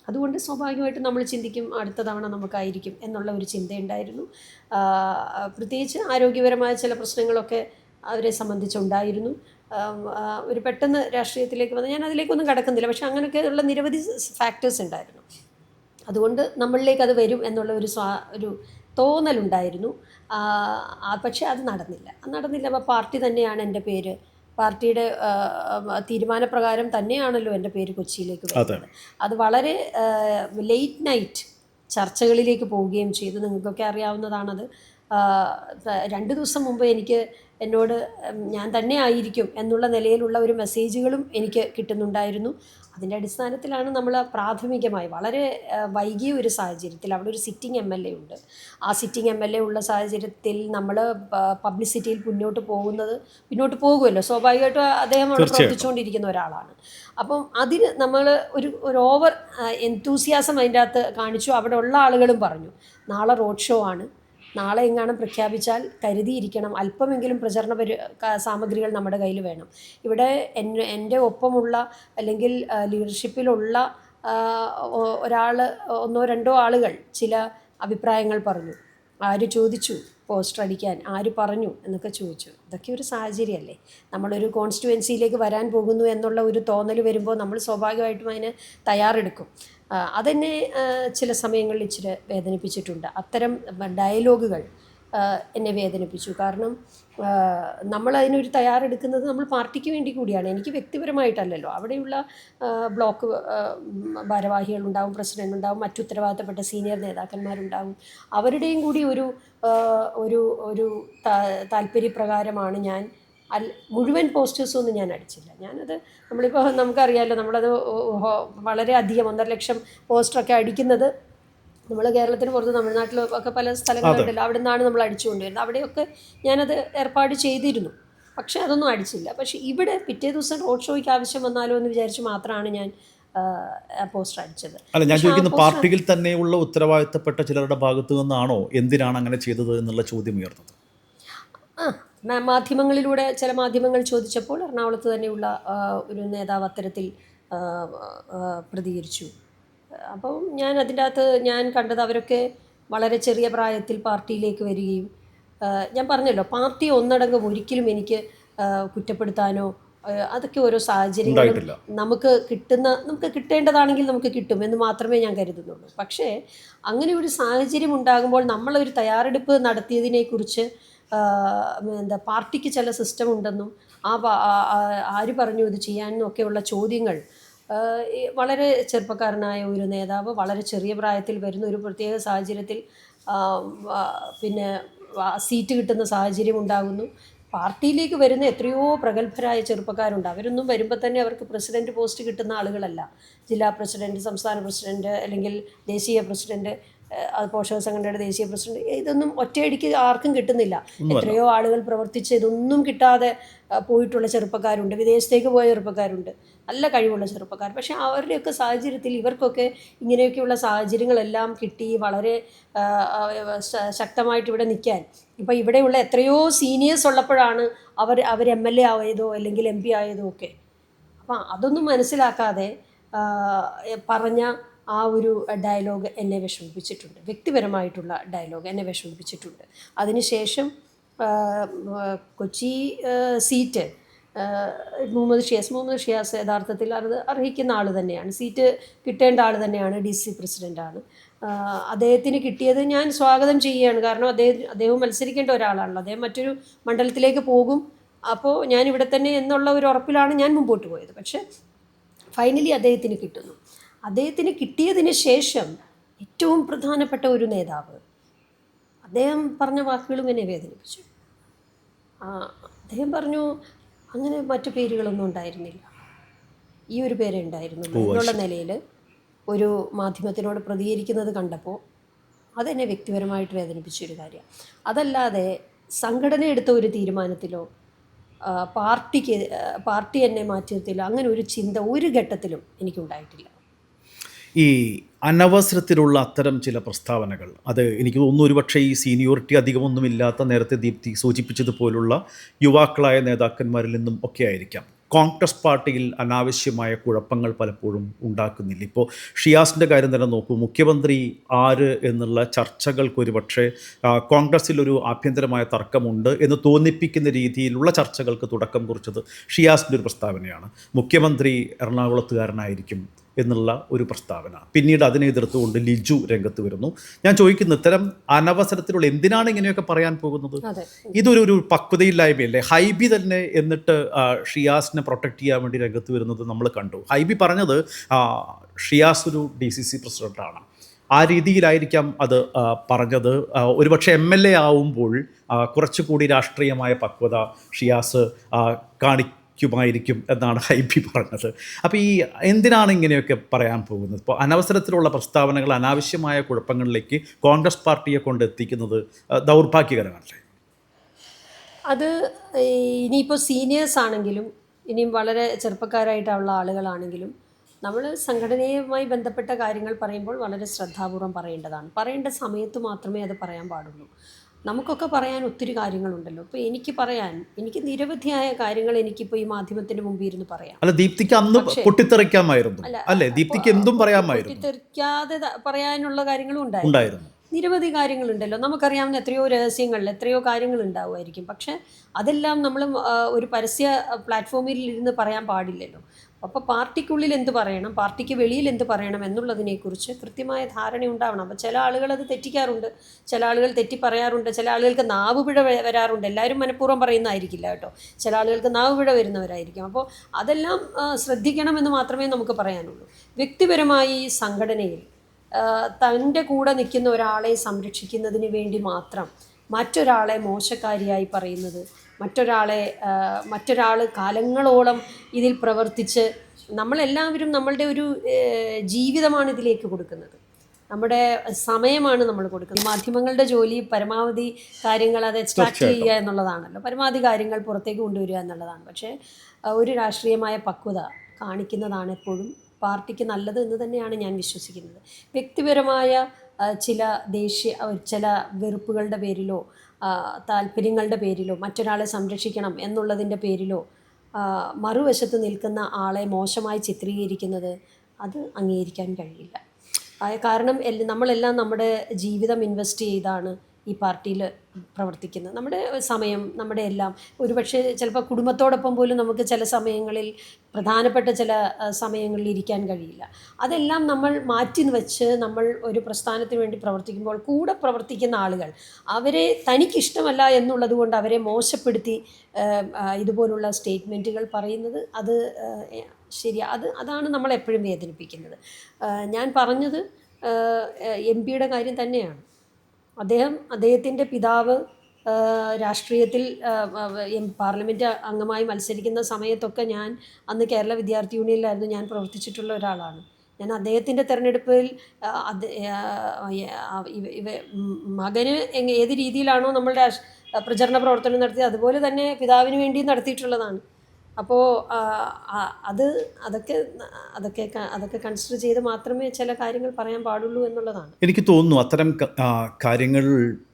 അതുകൊണ്ട് സ്വാഭാവികമായിട്ടും നമ്മൾ ചിന്തിക്കും അടുത്ത തവണ നമുക്കായിരിക്കും എന്നുള്ള ഒരു ചിന്തയുണ്ടായിരുന്നു. പ്രത്യേകിച്ച് ആരോഗ്യപരമായ ചില പ്രശ്നങ്ങളൊക്കെ അവരെ സംബന്ധിച്ചുണ്ടായിരുന്നു. ഒരു പെട്ടെന്ന് രാഷ്ട്രീയത്തിലേക്ക് വന്ന്, ഞാൻ അതിലേക്കൊന്നും കടക്കുന്നില്ല, പക്ഷേ അങ്ങനെയൊക്കെയുള്ള നിരവധി ഫാക്ടേഴ്സ് ഉണ്ടായിരുന്നു. അതുകൊണ്ട് നമ്മളിലേക്ക് അത് വരും എന്നുള്ള ഒരു തോന്നലുണ്ടായിരുന്നു. പക്ഷേ അത് നടന്നില്ല. അപ്പോൾ പാർട്ടി തന്നെയാണ് എൻ്റെ പേര്, പാർട്ടിയുടെ തീരുമാനപ്രകാരം തന്നെയാണല്ലോ എൻ്റെ പേര് കൊച്ചിയിലേക്ക് വരുന്നത്. അത് വളരെ ലേറ്റ് നൈറ്റ് ചർച്ചകളിലേക്ക് പോവുകയും ചെയ്തു. നിങ്ങൾക്കൊക്കെ അറിയാവുന്നതാണത്. 2 ദിവസം മുമ്പ് എന്നോട് ഞാൻ തന്നെ ആയിരിക്കും എന്നുള്ള നിലയിലുള്ള ഒരു മെസ്സേജുകളും എനിക്ക് കിട്ടുന്നുണ്ടായിരുന്നു. അതിൻ്റെ അടിസ്ഥാനത്തിലാണ് നമ്മൾ പ്രാഥമികമായി വളരെ വൈകിയ ഒരു സാഹചര്യത്തിൽ, അവിടെ ഒരു സിറ്റിംഗ് MLA ഉണ്ട്. ആ സിറ്റിംഗ് MLA ഉള്ള സാഹചര്യത്തിൽ നമ്മൾ പബ്ലിസിറ്റിയിൽ മുന്നോട്ട് പോകുമല്ലോ, സ്വാഭാവികമായിട്ടും അദ്ദേഹം അവിടെ പ്രവർത്തിച്ചുകൊണ്ടിരിക്കുന്ന ഒരാളാണ്. അപ്പം അതിന് നമ്മൾ ഒരു ഓവർ എന്തൂസിയാസം അതിൻ്റെ അകത്ത് കാണിച്ചു. അവിടെ ഉള്ള ആളുകളും പറഞ്ഞു, നാളെ റോഡ് ഷോ ആണ്, നാളെ എങ്ങാനും പ്രഖ്യാപിച്ചാൽ കരുതിയിരിക്കണം, അല്പമെങ്കിലും പ്രചരണ സാമഗ്രികൾ നമ്മുടെ കയ്യിൽ വേണം. ഇവിടെ എൻ്റെ ഒപ്പമുള്ള അല്ലെങ്കിൽ ലീഡർഷിപ്പിലുള്ള ഒന്നോ രണ്ടോ ആളുകൾ ചില അഭിപ്രായങ്ങൾ പറഞ്ഞു. ആര് ചോദിച്ചു പോസ്റ്റർ അടിക്കാൻ, ആര് പറഞ്ഞു എന്നൊക്കെ ചോദിച്ചു. ഇതൊക്കെ ഒരു സാഹചര്യമല്ലേ. നമ്മളൊരു കോൺസ്റ്റിറ്റ്യുവൻസിയിലേക്ക് വരാൻ പോകുന്നു എന്നുള്ള ഒരു തോന്നൽ വരുമ്പോൾ നമ്മൾ സ്വാഭാവികമായിട്ടും അതിന് തയ്യാറെടുക്കും. അതെന്നെ ചില സമയങ്ങളിൽ ഇച്ചിരി വേദനിപ്പിച്ചിട്ടുണ്ട്. അത്തരം ഡയലോഗുകൾ എന്നെ വേദനിപ്പിച്ചു. കാരണം നമ്മൾ അതിനൊരു തയ്യാറെടുക്കുന്നത് നമ്മൾ പാർട്ടിക്ക് വേണ്ടി കൂടിയാണ്, എനിക്ക് വ്യക്തിപരമായിട്ടല്ലല്ലോ. അവിടെയുള്ള ബ്ലോക്ക് ഭാരവാഹികളുണ്ടാവും, പ്രസിഡൻ്റ് ഉണ്ടാവും, മറ്റു ഉത്തരവാദിത്തപ്പെട്ട സീനിയർ നേതാക്കന്മാരുണ്ടാവും. അവരുടെയും കൂടി ഒരു താല്പര്യപ്രകാരമാണ് ഞാൻ മുഴുവൻ പോസ്റ്റേഴ്സൊന്നും ഞാൻ അടിച്ചില്ല. ഞാനത് നമ്മളിപ്പോൾ നമുക്കറിയാമല്ലോ, നമ്മളത് വളരെ അധികം 1.5 ലക്ഷം പോസ്റ്ററൊക്കെ അടിക്കുന്നത് നമ്മൾ കേരളത്തിന് പുറത്ത് തമിഴ്നാട്ടിലും ഒക്കെ പല സ്ഥലങ്ങളുണ്ടല്ലോ, അവിടെ നിന്നാണ് നമ്മൾ അടിച്ചുകൊണ്ടുവരുന്നത്. അവിടെയൊക്കെ ഞാനത് ഏർപ്പാട് ചെയ്തിരുന്നു, പക്ഷേ അതൊന്നും അടിച്ചില്ല. പക്ഷേ ഇവിടെ പിറ്റേ ദിവസം റോഡ് ഷോയ്ക്ക് ആവശ്യം വന്നാലോ എന്ന് വിചാരിച്ച് മാത്രമാണ് ഞാൻ പോസ്റ്റർ അടിച്ചത്. അല്ല, ഞാൻ ചോദിക്കുന്നത് പാർട്ടിയിൽ തന്നെയുള്ള ഉത്തരവാദിത്തപ്പെട്ട ചിലരുടെ ഭാഗത്തു നിന്നാണോ എന്തിനാണ് അങ്ങനെ ചെയ്തത് എന്നുള്ള ചോദ്യം ഉയർന്നത്? മാധ്യമങ്ങളിലൂടെ ചില മാധ്യമങ്ങൾ ചോദിച്ചപ്പോൾ എറണാകുളത്ത് തന്നെയുള്ള ഒരു നേതാവ് അത്തരത്തിൽ പ്രതികരിച്ചു. അപ്പം ഞാൻ അതിൻ്റെ അകത്ത് ഞാൻ കണ്ടത് അവരൊക്കെ വളരെ ചെറിയ പ്രായത്തിൽ പാർട്ടിയിലേക്ക് വരികയും ഞാൻ പറഞ്ഞല്ലോ പാർട്ടി ഒന്നടങ്കം ഒരിക്കലും എനിക്ക് കുറ്റപ്പെടുത്താനോ അതൊക്കെ ഓരോ സാഹചര്യങ്ങളും ഉണ്ടായിട്ടില്ല. നമുക്ക് കിട്ടേണ്ടതാണെങ്കിൽ നമുക്ക് കിട്ടും എന്ന് മാത്രമേ ഞാൻ കരുതുന്നുള്ളൂ. പക്ഷേ അങ്ങനെ ഒരു സാഹചര്യം ഉണ്ടാകുമ്പോൾ നമ്മളൊരു തയ്യാറെടുപ്പ് നടത്തിയതിനെക്കുറിച്ച് എന്താ പാർട്ടിക്ക് ചില സിസ്റ്റം ഉണ്ടെന്നും ആര് പറഞ്ഞു ഇത് ചെയ്യാനെന്നും ഒക്കെയുള്ള ചോദ്യങ്ങൾ വളരെ ചെറുപ്പക്കാരനായ ഒരു നേതാവ് വളരെ ചെറിയ പ്രായത്തിൽ വരുന്ന ഒരു പ്രത്യേക സാഹചര്യത്തിൽ പിന്നെ സീറ്റ് കിട്ടുന്ന സാഹചര്യം ഉണ്ടാകുന്നു. പാർട്ടിയിലേക്ക് വരുന്ന എത്രയോ പ്രഗത്ഭരായ ചെറുപ്പക്കാരുണ്ട്. അവരൊന്നും വരുമ്പോൾ തന്നെ അവർക്ക് പ്രസിഡൻറ്റ് പോസ്റ്റ് കിട്ടുന്ന ആളുകളല്ല. ജില്ലാ പ്രസിഡൻറ്റ്, സംസ്ഥാന പ്രസിഡൻറ്റ്, അല്ലെങ്കിൽ ദേശീയ പ്രസിഡൻറ്റ്, പോഷക സംഘടനയുടെ ദേശീയ പ്രസിഡന്റ്, ഇതൊന്നും ഒറ്റയടിക്ക് ആർക്കും കിട്ടുന്നില്ല. എത്രയോ ആളുകൾ പ്രവർത്തിച്ച് ഇതൊന്നും കിട്ടാതെ പോയിട്ടുള്ള ചെറുപ്പക്കാരുണ്ട്, വിദേശത്തേക്ക് പോയ ചെറുപ്പക്കാരുണ്ട്, നല്ല കഴിവുള്ള ചെറുപ്പക്കാർ. പക്ഷേ അവരുടെയൊക്കെ സാഹചര്യത്തിൽ ഇവർക്കൊക്കെ ഇങ്ങനെയൊക്കെയുള്ള സാഹചര്യങ്ങളെല്ലാം കിട്ടി വളരെ ശക്തമായിട്ട് ഇവിടെ നിൽക്കാൻ ഇപ്പം ഇവിടെയുള്ള എത്രയോ സീനിയേഴ്സ് ഉള്ളപ്പോഴാണ് അവർ MLA ആയതോ അല്ലെങ്കിൽ MP ആയതോ ഒക്കെ. അപ്പം അതൊന്നും മനസ്സിലാക്കാതെ പറഞ്ഞ ആ ഒരു ഡയലോഗ് എന്നെ വിഷമിപ്പിച്ചിട്ടുണ്ട്. വ്യക്തിപരമായിട്ടുള്ള ഡയലോഗ് എന്നെ വിഷമിപ്പിച്ചിട്ടുണ്ട്. അതിനുശേഷം കൊച്ചി സീറ്റ് മുഹമ്മദ് ഷിയാസ് യഥാർത്ഥത്തിൽ അത് അർഹിക്കുന്ന ആൾ തന്നെയാണ്, സീറ്റ് കിട്ടേണ്ട ആൾ തന്നെയാണ്, DC പ്രസിഡൻ്റാണ്. അദ്ദേഹത്തിന് കിട്ടിയത് ഞാൻ സ്വാഗതം ചെയ്യുകയാണ്. കാരണം അദ്ദേഹം മത്സരിക്കേണ്ട ഒരാളാണല്ലോ. അദ്ദേഹം മറ്റൊരു മണ്ഡലത്തിലേക്ക് പോകും, അപ്പോൾ ഞാൻ ഇവിടെ തന്നെ എന്നുള്ള ഒരു ഉറപ്പിലാണ് ഞാൻ മുമ്പോട്ട് പോയത്. പക്ഷേ ഫൈനലി അദ്ദേഹത്തിന് കിട്ടുന്നു. അദ്ദേഹത്തിന് കിട്ടിയതിന് ശേഷം ഏറ്റവും പ്രധാനപ്പെട്ട ഒരു നേതാവ് അദ്ദേഹം പറഞ്ഞ വാക്കുകളും എന്നെ വേദനിപ്പിച്ചു. അദ്ദേഹം പറഞ്ഞു അങ്ങനെ മറ്റു പേരുകളൊന്നും ഉണ്ടായിരുന്നില്ല, ഈ ഒരു പേരേ ഉണ്ടായിരുന്നുള്ളൂ എന്നുള്ള നിലയിൽ ഒരു മാധ്യമത്തിനോട് പ്രതികരിക്കുന്നത് കണ്ടപ്പോൾ അതെന്നെ വ്യക്തിപരമായിട്ട് വേദനിപ്പിച്ചൊരു കാര്യമാണ്. അതല്ലാതെ സംഘടന എടുത്ത ഒരു തീരുമാനത്തിലോ പാർട്ടി എന്നെ മാറ്റി നിർത്തിയില്ല, അങ്ങനെ ഒരു ചിന്ത ഒരു ഘട്ടത്തിലും എനിക്കുണ്ടായിട്ടില്ല. ഈ അനവസരത്തിലുള്ള അത്തരം ചില പ്രസ്താവനകൾ, അത് എനിക്ക് തോന്നുന്നു ഒരുപക്ഷെ ഈ സീനിയോറിറ്റി അധികമൊന്നുമില്ലാത്ത, നേരത്തെ ദീപ്തി സൂചിപ്പിച്ചതുപോലുള്ള യുവാക്കളായ നേതാക്കന്മാരിൽ നിന്നും ഒക്കെ ആയിരിക്കാം, കോൺഗ്രസ് പാർട്ടിയിൽ അനാവശ്യമായ കുഴപ്പങ്ങൾ പലപ്പോഴും ഉണ്ടാക്കുന്നില്ല. ഇപ്പോൾ ഷിയാസിൻ്റെ കാര്യം തന്നെ നോക്കൂ, മുഖ്യമന്ത്രി ആര് എന്നുള്ള ചർച്ചകൾക്കൊരു പക്ഷേ കോൺഗ്രസ്സിലൊരു ആഭ്യന്തരമായ തർക്കമുണ്ട് എന്ന് തോന്നിപ്പിക്കുന്ന രീതിയിലുള്ള ചർച്ചകൾക്ക് തുടക്കം കുറിച്ചത് ഷിയാസിൻ്റെ ഒരു പ്രസ്താവനയാണ്. മുഖ്യമന്ത്രി എറണാകുളത്തുകാരനായിരിക്കും എന്നുള്ള ഒരു പ്രസ്താവന. പിന്നീട് അതിനെ എതിർത്തുകൊണ്ട് ലിജു രംഗത്ത് വരുന്നു. ഞാൻ ചോദിക്കുന്നു, ഇത്തരം അനവസരത്തിലുള്ള എന്തിനാണ് ഇങ്ങനെയൊക്കെ പറയാൻ പോകുന്നത്? ഇതൊരു പക്വതയില്ലായ്മയല്ലേ? ഹൈബി തന്നെ എന്നിട്ട് ഷിയാസിനെ പ്രൊട്ടക്റ്റ് ചെയ്യാൻ വേണ്ടി രംഗത്ത് വരുന്നത് നമ്മൾ കണ്ടു. ഹൈബി പറഞ്ഞത് ഷിയാസ് ഒരു DCC പ്രസിഡൻ്റാണ്, ആ രീതിയിലായിരിക്കാം അത് പറഞ്ഞത്. ഒരുപക്ഷെ MLA ആവുമ്പോൾ കുറച്ചുകൂടി രാഷ്ട്രീയമായ പക്വത ഷിയാസ് കാണിക്കുമായിരിക്കും എന്നാണ് ഹൈബി പറഞ്ഞത്. അപ്പോൾ ഈ എന്തിനാണ് ഇങ്ങനെയൊക്കെ പറയാൻ പോകുന്നത്? ഇപ്പോൾ അനവസരത്തിലുള്ള പ്രസ്താവനകൾ അനാവശ്യമായ കുഴപ്പങ്ങളിലേക്ക് കോൺഗ്രസ് പാർട്ടിയെ കൊണ്ട് എത്തിക്കുന്നത് ദൗർഭാഗ്യകരമല്ലേ? അത് ഇനിയിപ്പോൾ സീനിയേഴ്സ് ആണെങ്കിലും ഇനിയും വളരെ ചെറുപ്പക്കാരായിട്ടുള്ള ആളുകളാണെങ്കിലും നമ്മൾ സംഘടനയുമായി ബന്ധപ്പെട്ട കാര്യങ്ങൾ പറയുമ്പോൾ വളരെ ശ്രദ്ധാപൂർവം പറയേണ്ടതാണ്. പറയേണ്ട സമയത്ത് മാത്രമേ അത് പറയാൻ പാടുള്ളൂ. നമുക്കൊക്കെ പറയാൻ ഒത്തിരി കാര്യങ്ങളുണ്ടല്ലോ. ഇപ്പോൾ എനിക്ക് നിരവധിയായ കാര്യങ്ങൾ എനിക്കിപ്പോൾ ഈ മാധ്യമത്തിന് മുമ്പിൽ ഇരുന്ന് പറയാം. അല്ല, ദീപ്തിക്ക് അന്ന് പൊട്ടിത്തെറിക്കാമായിരുന്നു അല്ലേ? ദീപ്തിക്ക് എന്തും പറയാമായിരുന്നു. പൊട്ടിത്തെറിക്കാതെ പറയാനുള്ള കാര്യങ്ങളും ഉണ്ടായിരുന്നു. നിരവധി കാര്യങ്ങളുണ്ടല്ലോ, നമുക്കറിയാവുന്ന എത്രയോ രഹസ്യങ്ങൾ, എത്രയോ കാര്യങ്ങൾ ഉണ്ടാവുമായിരിക്കും. പക്ഷേ അതെല്ലാം നമ്മൾ ഒരു പരസ്യ പ്ലാറ്റ്ഫോമിൽ ഇരുന്ന് പറയാൻ പാടില്ലല്ലോ. അപ്പോൾ പാർട്ടിക്കുള്ളിൽ എന്ത് പറയണം, പാർട്ടിക്ക് വെളിയിൽ എന്ത് പറയണം എന്നുള്ളതിനെക്കുറിച്ച് കൃത്യമായ ധാരണ ഉണ്ടാവണം. അപ്പോൾ ചില ആളുകൾ അത് തെറ്റിക്കാറുണ്ട്, ചില ആളുകൾ തെറ്റി പറയാറുണ്ട്, ചില ആളുകൾക്ക് നാവുപിഴ വരാറുണ്ട്. എല്ലാവരും മനഃപൂർവ്വം പറയുന്നതായിരിക്കില്ല കേട്ടോ, ചില ആളുകൾക്ക് നാവുപിഴ വരുന്നവരായിരിക്കും. അപ്പോൾ അതെല്ലാം ശ്രദ്ധിക്കണമെന്ന് മാത്രമേ നമുക്ക് പറയാനുള്ളൂ. വ്യക്തിപരമായി സംഘടനയിൽ തൻ്റെ കൂടെ നിൽക്കുന്ന ഒരാളെ സംരക്ഷിക്കുന്നതിന് വേണ്ടി മാത്രം മറ്റൊരാളെ മോശക്കാരിയായി പറയുന്നത്, മറ്റൊരാൾ കാലങ്ങളോളം ഇതിൽ പ്രവർത്തിച്ച്, നമ്മളെല്ലാവരും നമ്മളുടെ ഒരു ജീവിതമാണ് ഇതിലേക്ക് കൊടുക്കുന്നത്, നമ്മുടെ സമയമാണ് നമ്മൾ കൊടുക്കുന്നത്. മാധ്യമങ്ങളുടെ ജോലി പരമാവധി കാര്യങ്ങൾ അത് എക്സ്ട്രാക്ട് ചെയ്യുക എന്നുള്ളതാണല്ലോ, പരമാവധി കാര്യങ്ങൾ പുറത്തേക്ക് കൊണ്ടുവരിക എന്നുള്ളതാണ്. പക്ഷേ ഒരു രാഷ്ട്രീയമായ പക്വത കാണിക്കുന്നതാണ് എപ്പോഴും പാർട്ടിക്ക് നല്ലത് എന്ന് തന്നെയാണ് ഞാൻ വിശ്വസിക്കുന്നത്. വ്യക്തിപരമായ ചില വെറുപ്പുകളുടെ പേരിലോ താല്പര്യങ്ങളുടെ പേരിലോ മറ്റൊരാളെ സംരക്ഷിക്കണം എന്നുള്ളതിൻ്റെ പേരിലോ മറുവശത്ത് നിൽക്കുന്ന ആളെ മോശമായി ചിത്രീകരിക്കുന്നത് അത് അംഗീകരിക്കാൻ കഴിയില്ല. കാരണം നമ്മളെല്ലാം നമ്മുടെ ജീവിതം ഇൻവെസ്റ്റ് ചെയ്താണ് ഈ പാർട്ടിയിൽ പ്രവർത്തിക്കുന്നത്. നമ്മുടെ സമയം, നമ്മുടെ എല്ലാം, ഒരുപക്ഷെ ചിലപ്പോൾ കുടുംബത്തോടൊപ്പം പോലും നമുക്ക് ചില സമയങ്ങളിൽ, പ്രധാനപ്പെട്ട ചില സമയങ്ങളിൽ ഇരിക്കാൻ കഴിയില്ല. അതെല്ലാം നമ്മൾ മാറ്റി വെച്ച് നമ്മൾ ഒരു പ്രസ്ഥാനത്തിന് വേണ്ടി പ്രവർത്തിക്കുമ്പോൾ കൂടെ പ്രവർത്തിക്കുന്ന ആളുകൾ അവരെ തനിക്കിഷ്ടമല്ല എന്നുള്ളത് കൊണ്ട് അവരെ മോശപ്പെടുത്തി ഇതുപോലുള്ള സ്റ്റേറ്റ്മെൻറ്റുകൾ പറയുന്നത് അത് ശരി, അതാണ് നമ്മളെപ്പോഴും വേദനിപ്പിക്കുന്നത്. ഞാൻ പറഞ്ഞത് MP-യുടെ കാര്യം തന്നെയാണ്. അദ്ദേഹത്തിൻ്റെ പിതാവ് രാഷ്ട്രീയത്തിൽ പാർലമെൻറ്റ് അംഗമായി മത്സരിക്കുന്ന സമയത്തൊക്കെ ഞാൻ അന്ന് കേരള വിദ്യാർത്ഥി യൂണിയനിലായിരുന്നു ഞാൻ പ്രവർത്തിച്ചിട്ടുള്ള ഒരാളാണ്. ഞാൻ അദ്ദേഹത്തിൻ്റെ തെരഞ്ഞെടുപ്പിൽ മകന് ഏത് രീതിയിലാണോ നമ്മളുടെ പ്രചരണ പ്രവർത്തനം നടത്തിയത് അതുപോലെ തന്നെ പിതാവിന് വേണ്ടി നടത്തിയിട്ടുള്ളതാണ്. അപ്പോൾ അതൊക്കെ കൺസിഡർ ചെയ്ത് മാത്രമേ ചില കാര്യങ്ങൾ പറയാൻ പാടുള്ളൂ എന്നുള്ളതാണ്. എനിക്ക് തോന്നുന്നു അത്തരം കാര്യങ്ങൾ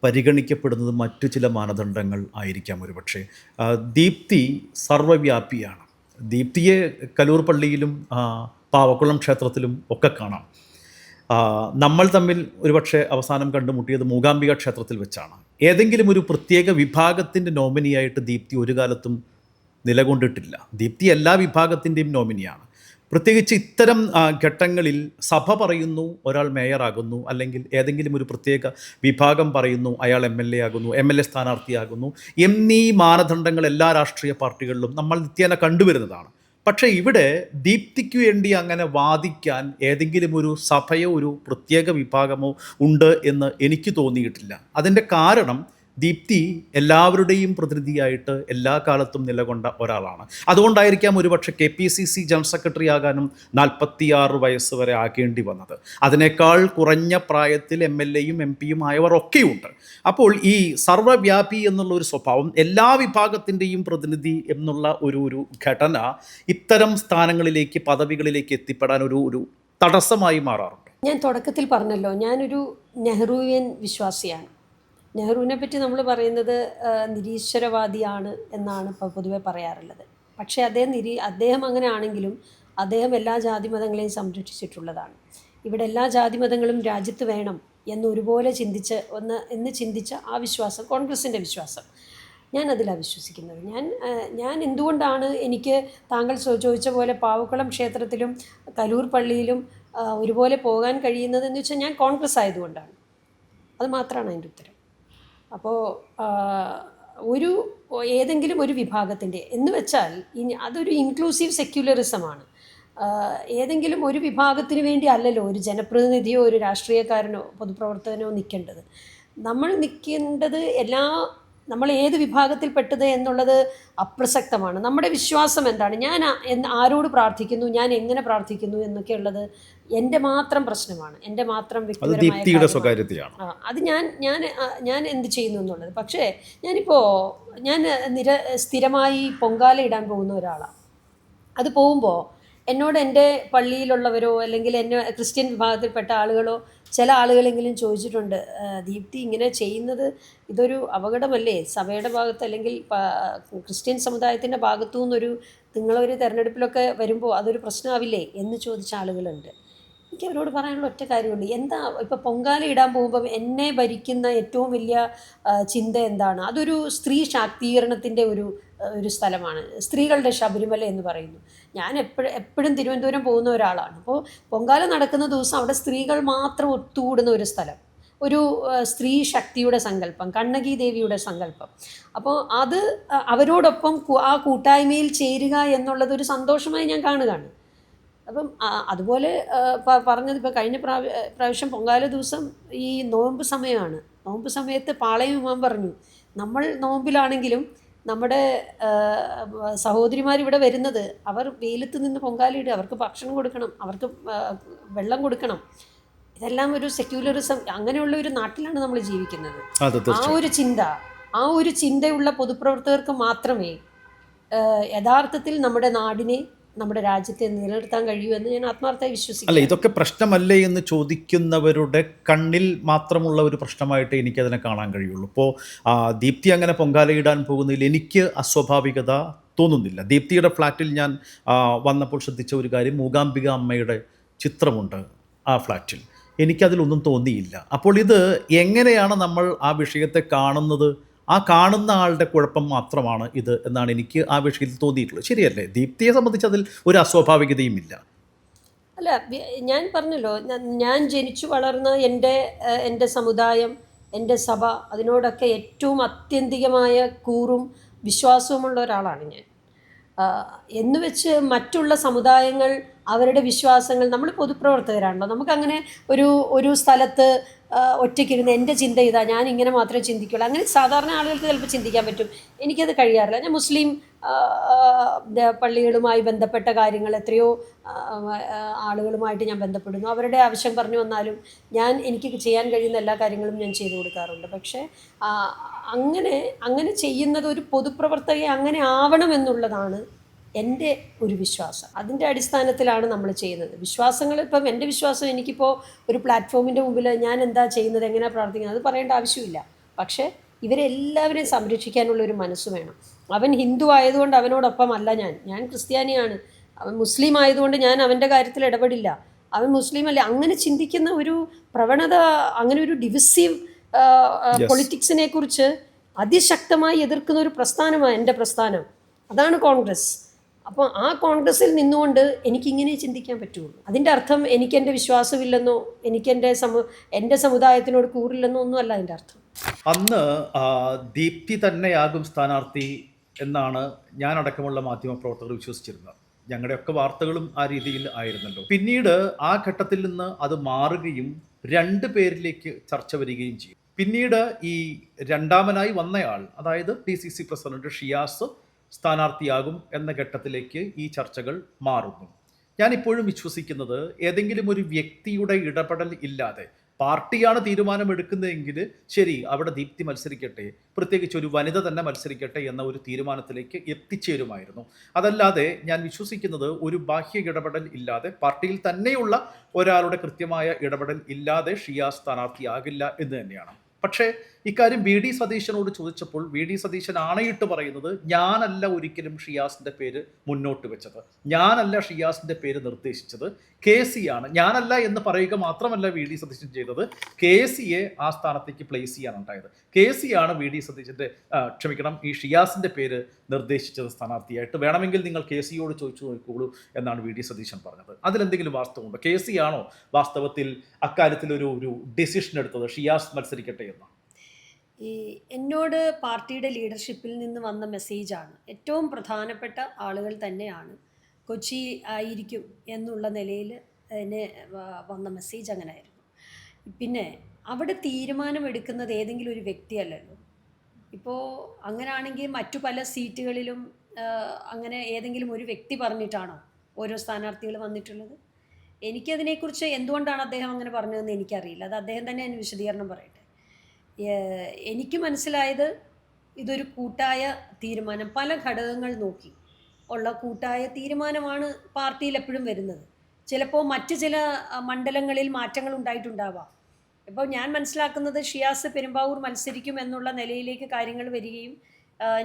പരിഗണിക്കപ്പെടുന്നത് മറ്റു ചില മാനദണ്ഡങ്ങൾ ആയിരിക്കാം ഒരുപക്ഷെ. ദീപ്തി സർവ്വവ്യാപിയാണ്. ദീപ്തിയെ കലൂർ പള്ളിയിലും പാവക്കുളം ക്ഷേത്രത്തിലും ഒക്കെ കാണാം. നമ്മൾ തമ്മിൽ ഒരുപക്ഷെ അവസാനം കണ്ടുമുട്ടിയത് മൂകാംബിക ക്ഷേത്രത്തിൽ വെച്ചാണ്. ഏതെങ്കിലും ഒരു പ്രത്യേക വിഭാഗത്തിൻ്റെ നോമിനിയായിട്ട് ദീപ്തി ഒരു കാലത്തും നിലകൊണ്ടിട്ടില്ല. ദീപ്തി എല്ലാ വിഭാഗത്തിൻ്റെയും നോമിനിയാണ്. പ്രത്യേകിച്ച് ഇത്തരം ഘട്ടങ്ങളിൽ സഭ പറയുന്നു ഒരാൾ മേയറാകുന്നു, അല്ലെങ്കിൽ ഏതെങ്കിലും ഒരു പ്രത്യേക വിഭാഗം പറയുന്നു അയാൾ MLA ആകുന്നു, MLA സ്ഥാനാർത്ഥിയാകുന്നു എന്നീ മാനദണ്ഡങ്ങൾ എല്ലാ രാഷ്ട്രീയ പാർട്ടികളിലും നമ്മൾ നിത്യേന കണ്ടുവരുന്നതാണ്. പക്ഷേ ഇവിടെ ദീപ്തിക്ക് വേണ്ടി അങ്ങനെ വാദിക്കാൻ ഏതെങ്കിലും ഒരു സഭയോ ഒരു പ്രത്യേക വിഭാഗമോ ഉണ്ട് എന്ന് എനിക്ക് തോന്നിയിട്ടില്ല. അതിൻ്റെ കാരണം ദീപ്തി എല്ലാവരുടെയും പ്രതിനിധിയായിട്ട് എല്ലാ കാലത്തും നിലകൊണ്ട ഒരാളാണ്. അതുകൊണ്ടായിരിക്കാം ഒരുപക്ഷെ KPCC ജനറൽ സെക്രട്ടറി ആകാനും 46 വയസ്സ് വരെ ആകേണ്ടി വന്നത്. അതിനേക്കാൾ കുറഞ്ഞ പ്രായത്തിൽ MLA-യും MP-യും ആയവർ ഒക്കെയുണ്ട്. അപ്പോൾ ഈ സർവ്വവ്യാപി എന്നുള്ള ഒരു സ്വഭാവം, എല്ലാ വിഭാഗത്തിൻ്റെയും പ്രതിനിധി എന്നുള്ള ഒരു ഘടന ഇത്തരം സ്ഥാനങ്ങളിലേക്ക്, പദവികളിലേക്ക് എത്തിപ്പെടാൻ ഒരു തടസ്സമായി മാറാറുണ്ട്. ഞാൻ തുടക്കത്തിൽ പറഞ്ഞല്ലോ, ഞാനൊരു നെഹ്റുവിയൻ വിശ്വാസിയാണ്. നെഹ്റുവിനെ പറ്റി നമ്മൾ പറയുന്നത് നിരീശ്വരവാദിയാണ് എന്നാണ് ഇപ്പോൾ പൊതുവെ പറയാറുള്ളത്. പക്ഷേ അദ്ദേഹം അങ്ങനെ ആണെങ്കിലും അദ്ദേഹം എല്ലാ ജാതിമതങ്ങളെയും സംരക്ഷിച്ചിട്ടുള്ളതാണ്. ഇവിടെ എല്ലാ ജാതിമതങ്ങളും രാജ്യത്ത് വേണം എന്നൊരുപോലെ ചിന്തിച്ച ആ വിശ്വാസം കോൺഗ്രസിൻ്റെ വിശ്വാസം. ഞാനതിലാണ് വിശ്വസിക്കുന്നത്. ഞാൻ എന്തുകൊണ്ടാണ് എനിക്ക് താങ്കൾ ചോദിച്ച പോലെ പാവക്കുളം ക്ഷേത്രത്തിലും കലൂർ പള്ളിയിലും ഒരുപോലെ പോകാൻ കഴിയുന്നതെന്ന് വെച്ചാൽ ഞാൻ കോൺഗ്രസ് ആയതുകൊണ്ടാണ്. അത് മാത്രമാണ് അതിൻ്റെ ഉത്തരം. അപ്പോൾ ഏതെങ്കിലും ഒരു വിഭാഗത്തിൻ്റെ എന്ന് വെച്ചാൽ അതൊരു ഇൻക്ലൂസീവ് സെക്യുലറിസമാണ്. ഏതെങ്കിലും ഒരു വിഭാഗത്തിന് വേണ്ടി അല്ലല്ലോ ഒരു ജനപ്രതിനിധിയോ ഒരു രാഷ്ട്രീയക്കാരനോ പൊതുപ്രവർത്തകനോ നിൽക്കേണ്ടത്. നമ്മൾ നിൽക്കേണ്ടത് നമ്മൾ ഏത് വിഭാഗത്തിൽപ്പെട്ടത് എന്നുള്ളത് അപ്രസക്തമാണ്. നമ്മുടെ വിശ്വാസം എന്താണ്, ഞാൻ ആരോട് പ്രാർത്ഥിക്കുന്നു, ഞാൻ എങ്ങനെ പ്രാർത്ഥിക്കുന്നു എന്നൊക്കെയുള്ളത് എൻ്റെ മാത്രം പ്രശ്നമാണ്, എൻ്റെ മാത്രം വ്യക്തിപരമായ സ്വകാര്യതയാണ്. അത് ഞാൻ എന്ത് ചെയ്യുന്നു എന്നുള്ളത്. പക്ഷേ ഞാൻ സ്ഥിരമായി പൊങ്കാല ഇടാൻ പോകുന്ന ഒരാളാണ്. അത് പോകുമ്പോൾ എന്നോട് എൻ്റെ പള്ളിയിലുള്ളവരോ അല്ലെങ്കിൽ എന്നെ ക്രിസ്ത്യൻ വിഭാഗത്തിൽപ്പെട്ട ആളുകളോ ചില ആളുകളെങ്കിലും ചോദിച്ചിട്ടുണ്ട്, ദീപ്തി ഇങ്ങനെ ചെയ്യുന്നത് ഇതൊരു അപകടമല്ലേ സഭയുടെ ഭാഗത്ത് അല്ലെങ്കിൽ ക്രിസ്ത്യൻ സമുദായത്തിൻ്റെ ഭാഗത്തു നിന്നൊരു നിങ്ങളൊരു തെരഞ്ഞെടുപ്പിലൊക്കെ വരുമ്പോൾ അതൊരു പ്രശ്നമാവില്ലേ എന്ന് ചോദിച്ച ആളുകളുണ്ട്. എനിക്ക് അവരോട് പറയാനുള്ള ഒറ്റ കാര്യമുണ്ട്. ഇപ്പോൾ പൊങ്കാല ഇടാൻ പോകുമ്പം എന്നെ ഭരിക്കുന്ന ഏറ്റവും വലിയ ചിന്ത എന്താണ്? അതൊരു സ്ത്രീ ശാക്തീകരണത്തിൻ്റെ ഒരു സ്ഥലമാണ്. സ്ത്രീകളുടെ ശബരിമല എന്ന് പറയുന്നു. ഞാൻ എപ്പോഴും തിരുവനന്തപുരം പോകുന്ന ഒരാളാണ്. അപ്പോൾ പൊങ്കാല നടക്കുന്ന ദിവസം അവിടെ സ്ത്രീകൾ മാത്രം ഒത്തുകൂടുന്ന ഒരു സ്ഥലം, ഒരു സ്ത്രീ ശക്തിയുടെ സങ്കല്പം, കണ്ണകി ദേവിയുടെ സങ്കല്പം. അപ്പോൾ അത് അവരോടൊപ്പം ആ കൂട്ടായ്മയിൽ ചേരുക എന്നുള്ളത് ഒരു സന്തോഷമായി ഞാൻ കാണുകയാണ്. അപ്പം അതുപോലെ പറഞ്ഞത് ഇപ്പോൾ കഴിഞ്ഞ പ്രാവശ്യം പൊങ്കാല ദിവസം ഈ നോമ്പ് സമയമാണ്. നോമ്പ് സമയത്ത് പാളയം ഇമാം പറഞ്ഞു, നമ്മൾ നോമ്പിലാണെങ്കിലും നമ്മുടെ സഹോദരിമാർ ഇവിടെ വരുന്നത് അവർ വെയിലത്ത് നിന്ന് പൊങ്കാലയിടുക, അവർക്ക് ഭക്ഷണം കൊടുക്കണം, അവർക്ക് വെള്ളം കൊടുക്കണം. ഇതെല്ലാം ഒരു സെക്യുലറിസം, അങ്ങനെയുള്ള ഒരു നാട്ടിലാണ് നമ്മൾ ജീവിക്കുന്നത്. ആ ഒരു ചിന്തയുള്ള പൊതുപ്രവർത്തകർക്ക് മാത്രമേ യഥാർത്ഥത്തിൽ നമ്മുടെ നാടിനെ, നമ്മുടെ രാജ്യത്തെ നിലനിർത്താൻ കഴിയൂ എന്ന് ഞാൻ ആത്മാർത്ഥമായി വിശ്വസിക്കുന്നു. അല്ല, ഇതൊക്കെ പ്രശ്നമല്ലേ എന്ന് ചോദിക്കുന്നവരുടെ കണ്ണിൽ മാത്രമുള്ള ഒരു പ്രശ്നമായിട്ട് എനിക്കതിനെ കാണാൻ കഴിയുള്ളൂ. ഇപ്പോൾ ദീപ്തി അങ്ങനെ പൊങ്കാലയിടാൻ പോകുന്നതിൽ എനിക്ക് അസ്വാഭാവികത തോന്നുന്നില്ല. ദീപ്തിയുടെ ഫ്ലാറ്റിൽ ഞാൻ വന്നപ്പോൾ ശ്രദ്ധിച്ച ഒരു കാര്യം, മൂകാംബിക അമ്മയുടെ ചിത്രമുണ്ട് ആ ഫ്ലാറ്റിൽ. എനിക്കതിലൊന്നും തോന്നിയില്ല. അപ്പോൾ ഇത് എങ്ങനെയാണ് നമ്മൾ ആ വിഷയത്തെ കാണുന്നത്? ആ കാണുന്ന ആളുടെ കുഴപ്പം മാത്രമാണ് ഇത് എന്നാണ് എനിക്ക് ആ വിഷയത്തിൽ തോന്നിയിട്ടുള്ളത്. ശരിയല്ലേ? ദീപ്തിയെ സംബന്ധിച്ച് അതിൽ ഒരു അസ്വാഭാവികതയുമില്ല. അല്ല, ഞാൻ പറഞ്ഞല്ലോ, ഞാൻ ജനിച്ചു വളർന്ന എൻ്റെ സമുദായം, എൻ്റെ സഭ, അതിനോടൊക്കെ ഏറ്റവും ആത്യന്തികമായ കൂറും വിശ്വാസവുമുള്ള ഒരാളാണ് ഞാൻ. എന്ന് വെച്ച് മറ്റുള്ള സമുദായങ്ങൾ അവരുടെ വിശ്വാസങ്ങൾ, നമ്മൾ പൊതുപ്രവർത്തകരാണല്ലോ, നമുക്കങ്ങനെ ഒരു സ്ഥലത്ത് ഒറ്റയ്ക്കിരുന്ന് എൻ്റെ ചിന്ത ഇതാ, ഞാൻ ഇങ്ങനെ മാത്രമേ ചിന്തിക്കുള്ളൂ, അങ്ങനെ സാധാരണ ആളുകൾക്ക് ചിലപ്പോൾ ചിന്തിക്കാൻ പറ്റും. എനിക്കത് കഴിയാറില്ല. ഞാൻ മുസ്ലിം പള്ളികളുമായി ബന്ധപ്പെട്ട കാര്യങ്ങൾ എത്രയോ ആളുകളുമായിട്ട് ഞാൻ ബന്ധപ്പെടുന്നു. അവരുടെ ആവശ്യം പറഞ്ഞു വന്നാലും എനിക്ക് ചെയ്യാൻ കഴിയുന്ന എല്ലാ കാര്യങ്ങളും ഞാൻ ചെയ്തു കൊടുക്കാറുണ്ട്. പക്ഷേ അങ്ങനെ ചെയ്യുന്നത് ഒരു പൊതുപ്രവർത്തകയെ അങ്ങനെ ആവണമെന്നുള്ളതാണ് എൻ്റെ ഒരു വിശ്വാസം. അതിൻ്റെ അടിസ്ഥാനത്തിലാണ് നമ്മൾ ചെയ്യുന്നത്. വിശ്വാസങ്ങൾ, ഇപ്പം എൻ്റെ വിശ്വാസം, എനിക്കിപ്പോൾ ഒരു പ്ലാറ്റ്ഫോമിൻ്റെ മുമ്പിൽ ഞാൻ എന്താ ചെയ്യുന്നത്, എങ്ങനെയാണ് പ്രാർത്ഥിക്കുന്നത്, അത് പറയേണ്ട ആവശ്യമില്ല. പക്ഷേ ഇവരെല്ലാവരെയും സംരക്ഷിക്കാനുള്ളൊരു മനസ്സ് വേണം. അവൻ ഹിന്ദു ആയതുകൊണ്ട് അവനോടൊപ്പമല്ല ഞാൻ ക്രിസ്ത്യാനിയാണ്. അവൻ മുസ്ലിം ആയതുകൊണ്ട് ഞാൻ അവൻ്റെ കാര്യത്തിൽ ഇടപെടില്ല. അവൻ മുസ്ലിം അല്ല. അങ്ങനെ ചിന്തിക്കുന്ന ഒരു പ്രവണത, അങ്ങനെ ഒരു ഡിവിസീവ് പൊളിറ്റിക്സിനെ കുറിച്ച് അതിശക്തമായി എതിർക്കുന്ന ഒരു പ്രസ്ഥാനമാണ് എൻ്റെ പ്രസ്ഥാനം. അതാണ് കോൺഗ്രസ്. അപ്പോൾ ആ കോൺഗ്രസ്സിൽ നിന്നുകൊണ്ട് എനിക്കിങ്ങനെ ചിന്തിക്കാൻ പറ്റുള്ളൂ. അതിൻ്റെ അർത്ഥം എനിക്ക് എൻ്റെ വിശ്വാസമില്ലെന്നോ എനിക്ക് എൻ്റെ സമുദായത്തിനോട് കൂറില്ലെന്നോ ഒന്നുമല്ല അതിൻ്റെ അർത്ഥം. അന്ന് ദീപ്തി തന്നെയാകും സ്ഥാനാർത്ഥി എന്നാണ് ഞാനടക്കമുള്ള മാധ്യമപ്രവർത്തകർ വിശ്വസിച്ചിരുന്നത്. ഞങ്ങളുടെയൊക്കെ വാർത്തകളും ആ രീതിയിൽ ആയിരുന്നല്ലോ. പിന്നീട് ആ ഘട്ടത്തിൽ നിന്ന് അത് മാറുകയും 2 പേരിലേക്ക് ചർച്ച വരികയും ചെയ്യും. പിന്നീട് ഈ രണ്ടാമനായി വന്നയാൾ, അതായത് PCC പ്രസിഡന്റ് ഷിയാസ് സ്ഥാനാർത്ഥിയാകും എന്ന ഘട്ടത്തിലേക്ക് ഈ ചർച്ചകൾ മാറുന്നു. ഞാനിപ്പോഴും വിശ്വസിക്കുന്നത്, ഏതെങ്കിലും ഒരു വ്യക്തിയുടെ ഇടപെടൽ ഇല്ലാതെ പാർട്ടിയാണ് തീരുമാനമെടുക്കുന്നതെങ്കിൽ ശരി, അവിടെ ദീപ്തി മത്സരിക്കട്ടെ, പ്രത്യേകിച്ച് ഒരു വനിത തന്നെ മത്സരിക്കട്ടെ എന്ന ഒരു തീരുമാനത്തിലേക്ക് എത്തിച്ചേരുമായിരുന്നു. അതല്ലാതെ ഞാൻ വിശ്വസിക്കുന്നത്, ഒരു ബാഹ്യ ഇടപെടൽ ഇല്ലാതെ, പാർട്ടിയിൽ തന്നെയുള്ള ഒരാളുടെ കൃത്യമായ ഇടപെടൽ ഇല്ലാതെ ഷിയാസ് സ്ഥാനാർത്ഥിയാകില്ല എന്ന് തന്നെയാണ്. പക്ഷേ ഇക്കാര്യം VD സതീശനോട് ചോദിച്ചപ്പോൾ VD സതീശൻ ആണയിട്ട് പറയുന്നത്, ഞാനല്ല ഒരിക്കലും ഷിയാസിൻ്റെ പേര് മുന്നോട്ട് വെച്ചത്, ഞാനല്ല ഷിയാസിൻ്റെ പേര് നിർദ്ദേശിച്ചത്, KC ആണ്. ഞാനല്ല എന്ന് പറയുക മാത്രമല്ല VD സതീശൻ ചെയ്തത്, KC ആ സ്ഥാനത്തേക്ക് പ്ലേസ് ചെയ്യാനുണ്ടായത്. KC ആണ് VD സതീശൻ്റെ ഈ ഷിയാസിൻ്റെ പേര് നിർദ്ദേശിച്ചത് സ്ഥാനാർത്ഥിയായിട്ട്. വേണമെങ്കിൽ നിങ്ങൾ KCയോട് ചോദിച്ചു നോക്കിക്കോളൂ എന്നാണ് VD സതീശൻ പറഞ്ഞത്. അതിലെന്തെങ്കിലും വാസ്തവമുണ്ടോ? KC ആണോ വാസ്തവത്തിൽ അക്കാര്യത്തിൽ ഒരു ഡിസിഷൻ എടുത്തത്, ഷിയാസ് മത്സരിക്കട്ടെ എന്ന്? എന്നോട് പാർട്ടിയുടെ ലീഡർഷിപ്പിൽ നിന്ന് വന്ന മെസ്സേജാണ്. ഏറ്റവും പ്രധാനപ്പെട്ട ആളുകൾ തന്നെയാണ് കൊച്ചി ആയിരിക്കും എന്നുള്ള നിലയിൽ എന്നെ വന്ന മെസ്സേജ് അങ്ങനെയായിരുന്നു. പിന്നെ അവിടെ തീരുമാനമെടുക്കുന്നത് ഏതെങ്കിലും ഒരു വ്യക്തിയല്ലല്ലോ. ഇപ്പോൾ അങ്ങനെയാണെങ്കിൽ മറ്റു പല സീറ്റുകളിലും അങ്ങനെ ഏതെങ്കിലും ഒരു വ്യക്തി പറഞ്ഞിട്ടാണോ ഓരോ സ്ഥാനാർത്ഥികൾ വന്നിട്ടുള്ളത്? എനിക്കതിനെക്കുറിച്ച് എന്തുകൊണ്ടാണ് അദ്ദേഹം അങ്ങനെ പറഞ്ഞതെന്ന് എനിക്കറിയില്ല. അത് അദ്ദേഹം തന്നെ അതിന് വിശദീകരണം പറയട്ടെ. എനിക്ക് മനസ്സിലായത്, ഇതൊരു കൂട്ടായ തീരുമാനം, പല ഘടകങ്ങൾ നോക്കി ഉള്ള കൂട്ടായ തീരുമാനമാണ് പാർട്ടിയിൽ എപ്പോഴും വരുന്നത്. ചിലപ്പോൾ മറ്റ് ചില മണ്ഡലങ്ങളിൽ മാറ്റങ്ങൾ ഉണ്ടായിട്ടുണ്ടാവാം. ഇപ്പോൾ ഞാൻ മനസ്സിലാക്കുന്നത്, ഷിയാസ് പെരുമ്പാവൂർ മത്സരിക്കും എന്നുള്ള നിലയിലേക്ക് കാര്യങ്ങൾ വരികയും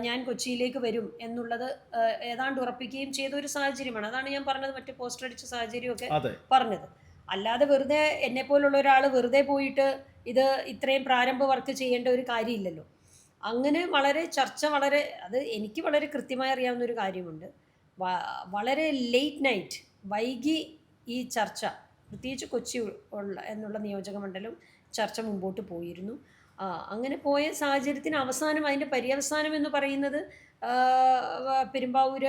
ഞാൻ കൊച്ചിയിലേക്ക് വരും എന്നുള്ളത് ഏതാണ്ട് ഉറപ്പിക്കുകയും ചെയ്ത ഒരു സാഹചര്യമാണ്. അതാണ് ഞാൻ പറഞ്ഞത്, മറ്റു പോസ്റ്റർ അടിച്ച സാഹചര്യമൊക്കെ പറഞ്ഞത്. അല്ലാതെ വെറുതെ എന്നെപ്പോലുള്ള ഒരാൾ വെറുതെ പോയിട്ട് ഇത് ഇത്രയും പ്രാരംഭ വർക്ക് ചെയ്യേണ്ട ഒരു കാര്യമില്ലല്ലോ. അങ്ങനെ അത് എനിക്ക് വളരെ കൃത്യമായി അറിയാവുന്ന ഒരു കാര്യമുണ്ട്. വളരെ ലേറ്റ് നൈറ്റ്, വൈകി ഈ ചർച്ച, പ്രത്യേകിച്ച് കൊച്ചി എന്നുള്ള നിയോജക മണ്ഡലം ചർച്ച മുമ്പോട്ട് പോയിരുന്നു. അങ്ങനെ പോയ സാഹചര്യത്തിന് അതിൻ്റെ പര്യവസാനം എന്ന് പറയുന്നത്, പെരുമ്പാവൂർ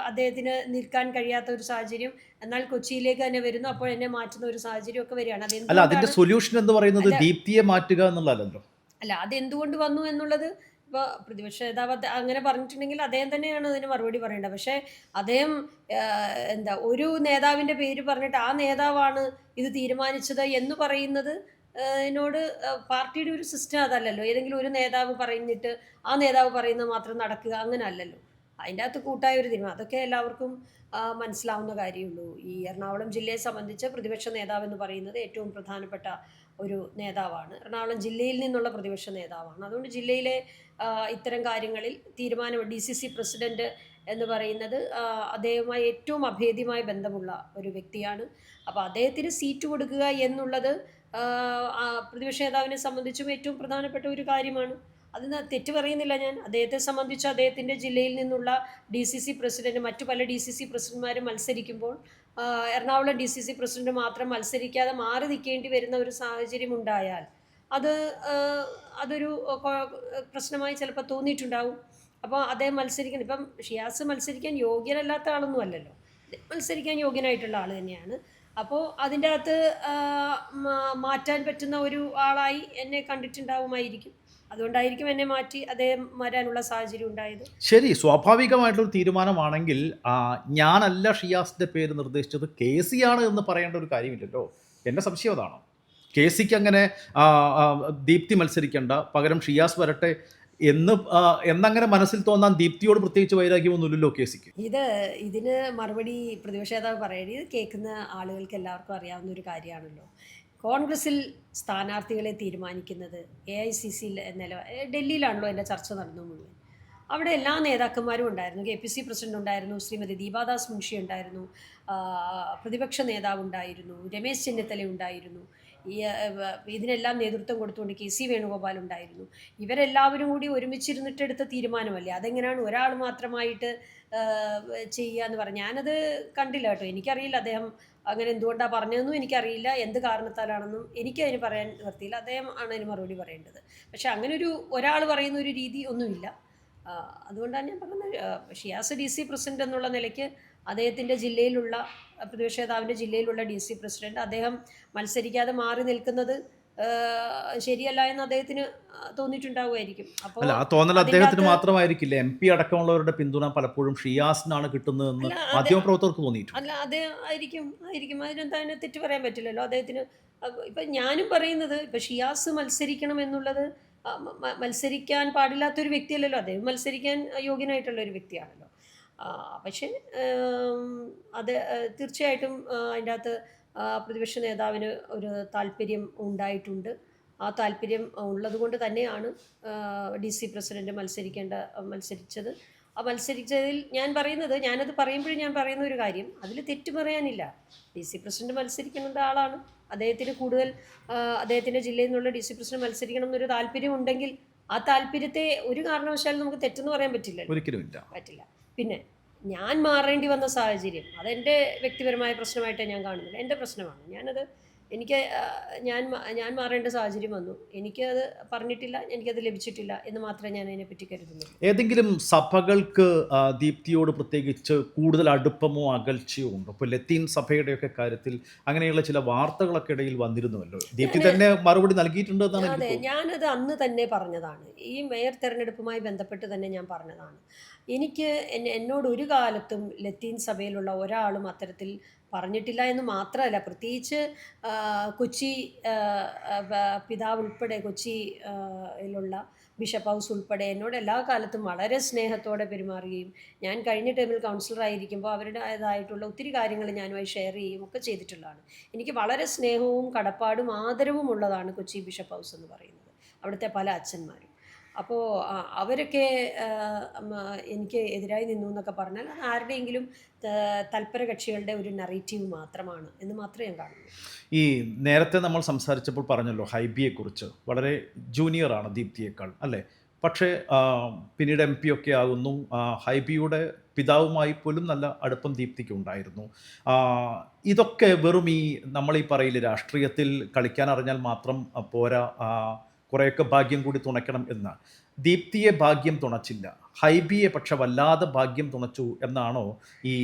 അദ്ദേഹത്തിന് നിൽക്കാൻ കഴിയാത്ത ഒരു സാഹചര്യം, എന്നാൽ കൊച്ചിയിലേക്ക് തന്നെ വരുന്നു, അപ്പോൾ എന്നെ മാറ്റുന്ന ഒരു സാഹചര്യം ഒക്കെ വരികയാണ്. അതിന്റെ സൊല്യൂഷൻ എന്ന് പറയുന്നത് ദീപ്തിയെ മാറ്റുക എന്നുള്ളതല്ലോ. അല്ല, അതെന്തുകൊണ്ട് വന്നു എന്നുള്ളത് ഇപ്പോൾ പ്രതിപക്ഷ നേതാവ് അങ്ങനെ പറഞ്ഞിട്ടുണ്ടെങ്കിൽ അദ്ദേഹം തന്നെയാണ് അതിന് മറുപടി പറയേണ്ടത്. പക്ഷേ അദ്ദേഹം ഒരു നേതാവിൻ്റെ പേര് പറഞ്ഞിട്ട് ആ നേതാവാണ് ഇത് തീരുമാനിച്ചത് എന്ന് പറയുന്നത് എന്നോട് പാർട്ടിയുടെ ഒരു സിസ്റ്റം അതല്ലല്ലോ. ഏതെങ്കിലും ഒരു നേതാവ് പറഞ്ഞിട്ട് ആ നേതാവ് പറയുന്നത് മാത്രം നടക്കുക, അങ്ങനെ അല്ലല്ലോ. അതിൻ്റെ അകത്ത് കൂട്ടായ ഒരു തീരുമാനം, അതൊക്കെ എല്ലാവർക്കും മനസ്സിലാവുന്ന കാര്യമുള്ളൂ. ഈ എറണാകുളം ജില്ലയെ സംബന്ധിച്ച് പ്രതിപക്ഷ നേതാവ് എന്ന് പറയുന്നത് ഏറ്റവും പ്രധാനപ്പെട്ട ഒരു നേതാവാണ്. എറണാകുളം ജില്ലയിൽ നിന്നുള്ള പ്രതിപക്ഷ നേതാവാണ്. അതുകൊണ്ട് ജില്ലയിലെ ഇത്തരം കാര്യങ്ങളിൽ DCC പ്രസിഡന്റ് എന്ന് പറയുന്നത് അദ്ദേഹവുമായി ഏറ്റവും അഭേദ്യമായ ബന്ധമുള്ള ഒരു വ്യക്തിയാണ്. അപ്പോൾ അദ്ദേഹത്തിന് സീറ്റ് കൊടുക്കുക എന്നുള്ളത് പ്രതിപക്ഷ നേതാവിനെ സംബന്ധിച്ചും ഏറ്റവും പ്രധാനപ്പെട്ട ഒരു കാര്യമാണ്. അതിന് തെറ്റ് പറയുന്നില്ല ഞാൻ. അദ്ദേഹത്തെ സംബന്ധിച്ച് അദ്ദേഹത്തിൻ്റെ ജില്ലയിൽ നിന്നുള്ള DCC പ്രസിഡന്റ് മറ്റു പല DCC പ്രസിഡന്റുമാരും മത്സരിക്കുമ്പോൾ എറണാകുളം DCC പ്രസിഡന്റ് മാത്രം മത്സരിക്കാതെ മാറി നിൽക്കേണ്ടി വരുന്ന ഒരു സാഹചര്യം ഉണ്ടായാൽ അത് അതൊരു പ്രശ്നമായി ചിലപ്പോൾ തോന്നിയിട്ടുണ്ടാവും. അപ്പോൾ അദ്ദേഹം മത്സരിക്കണം. ഇപ്പം ഷിയാസ് മത്സരിക്കാൻ യോഗ്യനല്ലാത്ത ആളൊന്നും അല്ലല്ലോ, മത്സരിക്കാൻ യോഗ്യനായിട്ടുള്ള ആൾ തന്നെയാണ്. അപ്പോൾ അതിൻ്റെ അകത്ത് മാറ്റാൻ പറ്റുന്ന ഒരു ആളായി എന്നെ കണ്ടിട്ടുണ്ടാവുമായിരിക്കും. അതുകൊണ്ടായിരിക്കും എന്നെ മാറ്റി അദ്ദേഹം വരാനുള്ള സാഹചര്യം ഉണ്ടായത്. ശരി, സ്വാഭാവികമായിട്ടൊരു തീരുമാനമാണെങ്കിൽ ഞാനല്ല ഷിയാസിന്റെ പേര് നിർദ്ദേശിച്ചത് KC ആണ് എന്ന് പറയേണ്ട ഒരു കാര്യമില്ലല്ലോ. എൻ്റെ സംശയം അതാണ്. KCക്ക് അങ്ങനെ ദീപ്തി മത്സരിക്കേണ്ട, പകരം ഷിയാസ് വരട്ടെ എന്നങ്ങനെ മനസ്സിൽ തോന്നാൻ ദീപ്തിയോട് പ്രത്യേകിച്ച് വൈരാഗ്യമൊന്നുമില്ലല്ലോ KCക്ക്. ഇതിന് മറുപടി പ്രതിപക്ഷ നേതാവ് പറയണത് ഇത് കേൾക്കുന്ന ആളുകൾക്ക് എല്ലാവർക്കും അറിയാവുന്ന ഒരു കാര്യമാണല്ലോ. കോൺഗ്രസിൽ സ്ഥാനാർത്ഥികളെ തീരുമാനിക്കുന്നത് AICC ഡൽഹിയിലാണല്ലോ എൻ്റെ ചർച്ച നടന്നു മുഴുവൻ. അവിടെ എല്ലാ നേതാക്കന്മാരും ഉണ്ടായിരുന്നു. KPC പ്രസിഡന്റ് ഉണ്ടായിരുന്നു, ശ്രീമതി ദീപാദാസ് മുൻഷി ഉണ്ടായിരുന്നു, പ്രതിപക്ഷ നേതാവ് ഉണ്ടായിരുന്നു, രമേശ് ചെന്നിത്തല ഉണ്ടായിരുന്നു, ഇതിനെല്ലാം നേതൃത്വം കൊടുത്തുകൊണ്ട് KC വേണുഗോപാൽ ഉണ്ടായിരുന്നു. ഇവരെല്ലാവരും കൂടി ഒരുമിച്ചിരുന്നിട്ട് എടുത്ത തീരുമാനമല്ലേ. അതെങ്ങനെയാണ് ഒരാൾ മാത്രമായിട്ട് ചെയ്യുക എന്ന് പറഞ്ഞാൽ ഞാനത് കണ്ടില്ല കേട്ടോ. എനിക്കറിയില്ല അദ്ദേഹം അങ്ങനെ എന്തുകൊണ്ടാണ് പറഞ്ഞതെന്നും എനിക്കറിയില്ല, എന്ത് കാരണത്താലാണെന്നും എനിക്കതിന് പറയാൻ നിർത്തിയില്ല. അദ്ദേഹം ആണ് അതിന് മറുപടി പറയേണ്ടത്. പക്ഷെ അങ്ങനെ ഒരാൾ പറയുന്ന ഒരു രീതി ഒന്നുമില്ല. അതുകൊണ്ടാണ് ഞാൻ പറഞ്ഞത്, ഷിയാസ് DC പ്രസിഡന്റ് എന്നുള്ള നിലയ്ക്ക് അദ്ദേഹത്തിൻ്റെ ജില്ലയിലുള്ള പ്രതിപക്ഷ നേതാവിൻ്റെ ജില്ലയിലുള്ള DC പ്രസിഡന്റ് അദ്ദേഹം മത്സരിക്കാതെ മാറി നിൽക്കുന്നത് ശരിയല്ല എന്ന് അദ്ദേഹത്തിന് തോന്നിയിട്ടുണ്ടാവുമായിരിക്കും. അപ്പോൾ ആ തോന്നൽ അദ്ദേഹത്തിന് മാത്രമായിരിക്കില്ല, MP അടക്കമുള്ളവരുടെ പിന്തുണ പലപ്പോഴും ഷിയാസിനാണ് കിട്ടുന്നതെന്ന് മാധ്യമപ്രവർത്തകർക്ക് തോന്നിയിട്ടുണ്ട്. അല്ല, അദ്ദേഹം ആയിരിക്കും. അതിനെന്താ, അതിനെ തെറ്റ് പറയാൻ പറ്റില്ലല്ലോ അദ്ദേഹത്തിന്. ഇപ്പം ഞാനും പറയുന്നത് ഇപ്പം ഷിയാസ് മത്സരിക്കണം എന്നുള്ളത് മത്സരിക്കാൻ പാടില്ലാത്തൊരു വ്യക്തിയല്ലല്ലോ, അദ്ദേഹം മത്സരിക്കാൻ യോഗ്യനായിട്ടുള്ള ഒരു വ്യക്തിയാണല്ലോ. പക്ഷേ അത് തീർച്ചയായിട്ടും അതിൻ്റെ അകത്ത് പ്രതിപക്ഷ നേതാവിന് ഒരു താല്പര്യം ഉണ്ടായിട്ടുണ്ട്. ആ താല്പര്യം ഉള്ളത് കൊണ്ട് തന്നെയാണ് DC പ്രസിഡന്റ് മത്സരിച്ചത്. ആ മത്സരിച്ചതിൽ ഞാനത് പറയുമ്പോഴും ഞാൻ പറയുന്ന ഒരു കാര്യം, അതിൽ തെറ്റ് പറയാനില്ല. DC പ്രസിഡന്റ് മത്സരിക്കേണ്ട ആളാണ്. അദ്ദേഹത്തിന് കൂടുതൽ അദ്ദേഹത്തിൻ്റെ ജില്ലയിൽ നിന്നുള്ള DC പ്രസിഡന്റ് മത്സരിക്കണം എന്നൊരു താല്പര്യം ഉണ്ടെങ്കിൽ ആ താല്പര്യത്തെ ഒരു കാരണവശാലും നമുക്ക് തെറ്റെന്ന് പറയാൻ പറ്റില്ല. പിന്നെ ഞാൻ മാറേണ്ടി വന്ന സാഹചര്യം അതെൻ്റെ വ്യക്തിപരമായ പ്രശ്നമായിട്ടേ ഞാൻ കാണുന്നില്ല, എൻ്റെ പ്രശ്നമാണ്. ഞാൻ മാറേണ്ട സാഹചര്യം വന്നു. എനിക്കത് പറഞ്ഞിട്ടില്ല, എനിക്കത് ലഭിച്ചിട്ടില്ല എന്ന് മാത്രമേ ഞാൻ അതിനെപ്പറ്റി കരുതുന്നുള്ളൂ. ഏതെങ്കിലും സഭകൾക്ക് ദീപ്തിയോട് പ്രത്യേകിച്ച് കൂടുതൽ അടുപ്പമോ അകൽച്ചയോ ഉണ്ടോ? ഇപ്പോൾ ലത്തീൻ സഭയുടെയൊക്കെ കാര്യത്തിൽ അങ്ങനെയുള്ള ചില വാർത്തകളൊക്കെ ഇടയിൽ വന്നിരുന്നുവല്ലോ. ദീപ്തി തന്നെ മറുപടി നൽകിയിട്ടുണ്ട് എന്നാണ്. അതെ, ഞാനത് അന്ന് തന്നെ പറഞ്ഞതാണ്. ഈ മേയർ തെരഞ്ഞെടുപ്പുമായി ബന്ധപ്പെട്ട് തന്നെ ഞാൻ പറഞ്ഞതാണ്. എന്നോട് ഒരു കാലത്തും ലത്തീൻ സഭയിലുള്ള ഒരാളും അത്തരത്തിൽ പറഞ്ഞിട്ടില്ല എന്ന് മാത്രമല്ല, പ്രത്യേകിച്ച് കൊച്ചി പിതാവ് ഉൾപ്പെടെ കൊച്ചിയിലുള്ള ബിഷപ്പ് ഹൗസ് ഉൾപ്പെടെ എന്നോട് എല്ലാ കാലത്തും വളരെ സ്നേഹത്തോടെ പെരുമാറുകയും ഞാൻ കഴിഞ്ഞ ടൈമിൽ കൗൺസിലറായിരിക്കുമ്പോൾ അവരുടേതായിട്ടുള്ള ഒത്തിരി കാര്യങ്ങൾ ഞാനുമായി ഷെയർ ചെയ്യുകയും ഒക്കെ ചെയ്തിട്ടുള്ളതാണ്. എനിക്ക് വളരെ സ്നേഹവും കടപ്പാടും ആദരവും ഉള്ളതാണ് കൊച്ചി ബിഷപ്പ് ഹൗസ് എന്ന് പറയുന്നത്, അവിടുത്തെ പല അച്ഛന്മാരും. അപ്പോൾ അവരൊക്കെ എനിക്ക് എതിരായി നിന്നു എന്നൊക്കെ പറഞ്ഞാൽ അത് ആരുടെയെങ്കിലും തൽപര കക്ഷികളുടെ ഒരു നറേറ്റീവ് മാത്രമാണ് എന്ന് മാത്രമേ ഞാൻ കാണുന്നു. ഈ നേരത്തെ നമ്മൾ സംസാരിച്ചപ്പോൾ പറഞ്ഞല്ലോ ഹൈബിയെക്കുറിച്ച്, വളരെ ജൂനിയറാണ് ദീപ്തിയേക്കാൾ അല്ലേ? പക്ഷേ പിന്നീട് MP ഒക്കെ ആകുന്നു. ഹൈബിയുടെ പിതാവുമായി പോലും നല്ല അടുപ്പം ദീപ്തിക്ക് ഉണ്ടായിരുന്നു. ഇതൊക്കെ വെറും നമ്മളീ പറയില്ല, രാഷ്ട്രീയത്തിൽ കളിക്കാൻ അറിഞ്ഞാൽ മാത്രം പോരാ, കുറേയൊക്കെ ഭാഗ്യം കൂടി തുണയ്ക്കണം എന്ന്. ദീപ്തിയെ ഭാഗ്യം തുണച്ചില്ല, ഹൈബിയെ പക്ഷെ വല്ലാതെ ഭാഗ്യം തുണച്ചു എന്നാണോ ഈ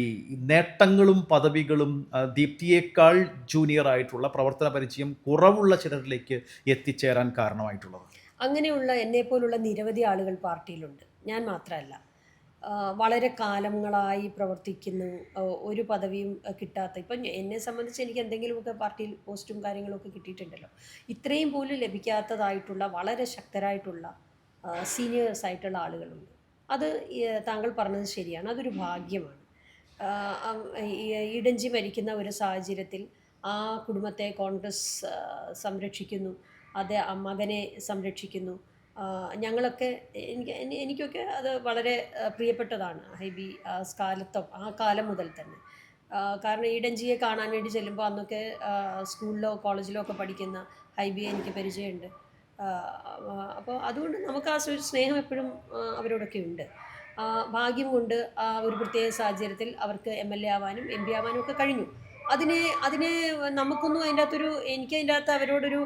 നേട്ടങ്ങളും പദവികളും ദീപ്തിയേക്കാൾ ജൂനിയർ ആയിട്ടുള്ള പ്രവർത്തന പരിചയം കുറവുള്ള ചിലരിലേക്ക് എത്തിച്ചേരാൻ കാരണമായിട്ടുള്ളത്? അങ്ങനെയുള്ള എന്നെപ്പോലുള്ള നിരവധി ആളുകൾ പാർട്ടിയിലുണ്ട്, ഞാൻ മാത്രമല്ല. വളരെ കാലങ്ങളായി പ്രവർത്തിക്കുന്നു, ഒരു പദവിയും കിട്ടാത്ത. ഇപ്പം എന്നെ സംബന്ധിച്ച് എനിക്ക് എന്തെങ്കിലുമൊക്കെ പാർട്ടിയിൽ പോസ്റ്റും കാര്യങ്ങളൊക്കെ കിട്ടിയിട്ടുണ്ടല്ലോ. ഇത്രയും പോലും ലഭിക്കാത്തതായിട്ടുള്ള വളരെ ശക്തരായിട്ടുള്ള സീനിയേഴ്സ് ആയിട്ടുള്ള ആളുകളുണ്ട്. അത് താങ്കൾ പറഞ്ഞത് ശരിയാണ്, അതൊരു ഭാഗ്യമാണ്. ഇടഞ്ചി മരിക്കുന്ന ഒരു സാഹചര്യത്തിൽ ആ കുടുംബത്തെ കോൺഗ്രസ് സംരക്ഷിക്കുന്നു, അത് മകനെ സംരക്ഷിക്കുന്നു, ഞങ്ങളൊക്കെ എനിക്കൊക്കെ അത് വളരെ പ്രിയപ്പെട്ടതാണ് ഹൈബി. ആ കാലം മുതൽ തന്നെ. കാരണം ഈഡൻജിയെ കാണാൻ വേണ്ടി ചെല്ലുമ്പോൾ അന്നൊക്കെ സ്കൂളിലോ കോളേജിലോ ഒക്കെ പഠിക്കുന്ന ഹൈബിയെ എനിക്ക് പരിചയമുണ്ട്. അപ്പോൾ അതുകൊണ്ട് നമുക്ക് ആ ഒരു സ്നേഹം എപ്പോഴും അവരോടൊക്കെ ഉണ്ട്. ഭാഗ്യം കൊണ്ട് ഒരു പ്രത്യേക സാഹചര്യത്തിൽ അവർക്ക് MLA ആവാനും MP ആവാനും ഒക്കെ കഴിഞ്ഞു. അതിനെ നമുക്കൊന്നും എനിക്ക് അതിൻ്റെ അകത്ത് അവരോടൊരു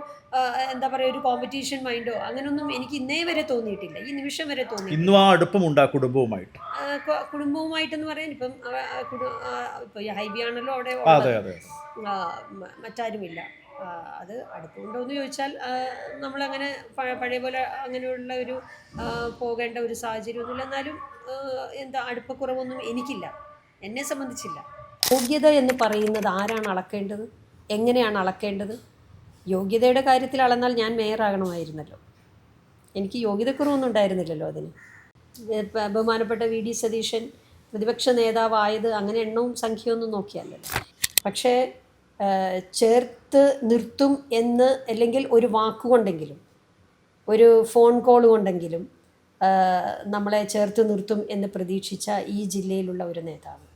എന്താ പറയുക, ഒരു കോമ്പറ്റീഷൻ മൈൻഡോ അങ്ങനെയൊന്നും എനിക്ക് ഇന്നേ വരെ തോന്നിയിട്ടില്ല, ഈ നിമിഷം വരെ തോന്നിയിട്ടില്ല. ഇന്നും ആ അടുപ്പമുണ്ട് ആ കുടുംബവുമായിട്ട്. കുടുംബവുമായിട്ടെന്ന് പറയാൻ ഇപ്പം ഇപ്പോൾ ഈ ഹൈബി ആണല്ലോ അവിടെ അതെ ഉള്ളത്. അതെ മറ്റാരുമില്ല. അത് അടുപ്പമുണ്ടോ എന്ന് ചോദിച്ചാൽ നമ്മളങ്ങനെ പഴയ പോലെ അങ്ങനെയുള്ള ഒരു പോകേണ്ട ഒരു സാഹചര്യമൊന്നുമില്ല. എന്നാലും എന്താ അടുപ്പക്കുറവൊന്നും എനിക്കില്ല, എന്നെ സംബന്ധിച്ചില്ല. യോഗ്യത എന്ന് പറയുന്നത് ആരാണ് അളക്കേണ്ടത്, എങ്ങനെയാണ് അളക്കേണ്ടത്? യോഗ്യതയുടെ കാര്യത്തിൽ അളന്നാൽ ഞാൻ മേയറാകണമായിരുന്നല്ലോ. എനിക്ക് യോഗ്യതക്കുറവൊന്നും ഉണ്ടായിരുന്നില്ലല്ലോ അതിന്. ബഹുമാനപ്പെട്ട VD സതീശൻ പ്രതിപക്ഷ നേതാവായത് അങ്ങനെ എണ്ണവും സംഖ്യയൊന്നും നോക്കിയല്ലല്ലോ. പക്ഷേ ചേർത്ത് നിർത്തും എന്ന്, അല്ലെങ്കിൽ ഒരു വാക്കുകൊണ്ടെങ്കിലും ഒരു ഫോൺ കോൾ കൊണ്ടെങ്കിലും നമ്മളെ ചേർത്ത് നിർത്തും എന്ന് പ്രതീക്ഷിച്ച ഈ ജില്ലയിലുള്ള ഒരു നേതാവ്,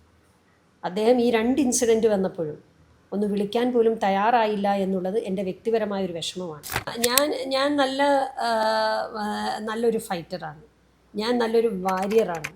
അദ്ദേഹം ഈ 2 ഇൻസിഡൻറ്റ് വന്നപ്പോഴും ഒന്ന് വിളിക്കാൻ പോലും തയ്യാറായില്ല എന്നുള്ളത് എൻ്റെ വ്യക്തിപരമായൊരു വിഷമമാണ്. ഞാൻ നല്ലൊരു ഫൈറ്ററാണ്, ഞാൻ നല്ലൊരു വാരിയറാണ്.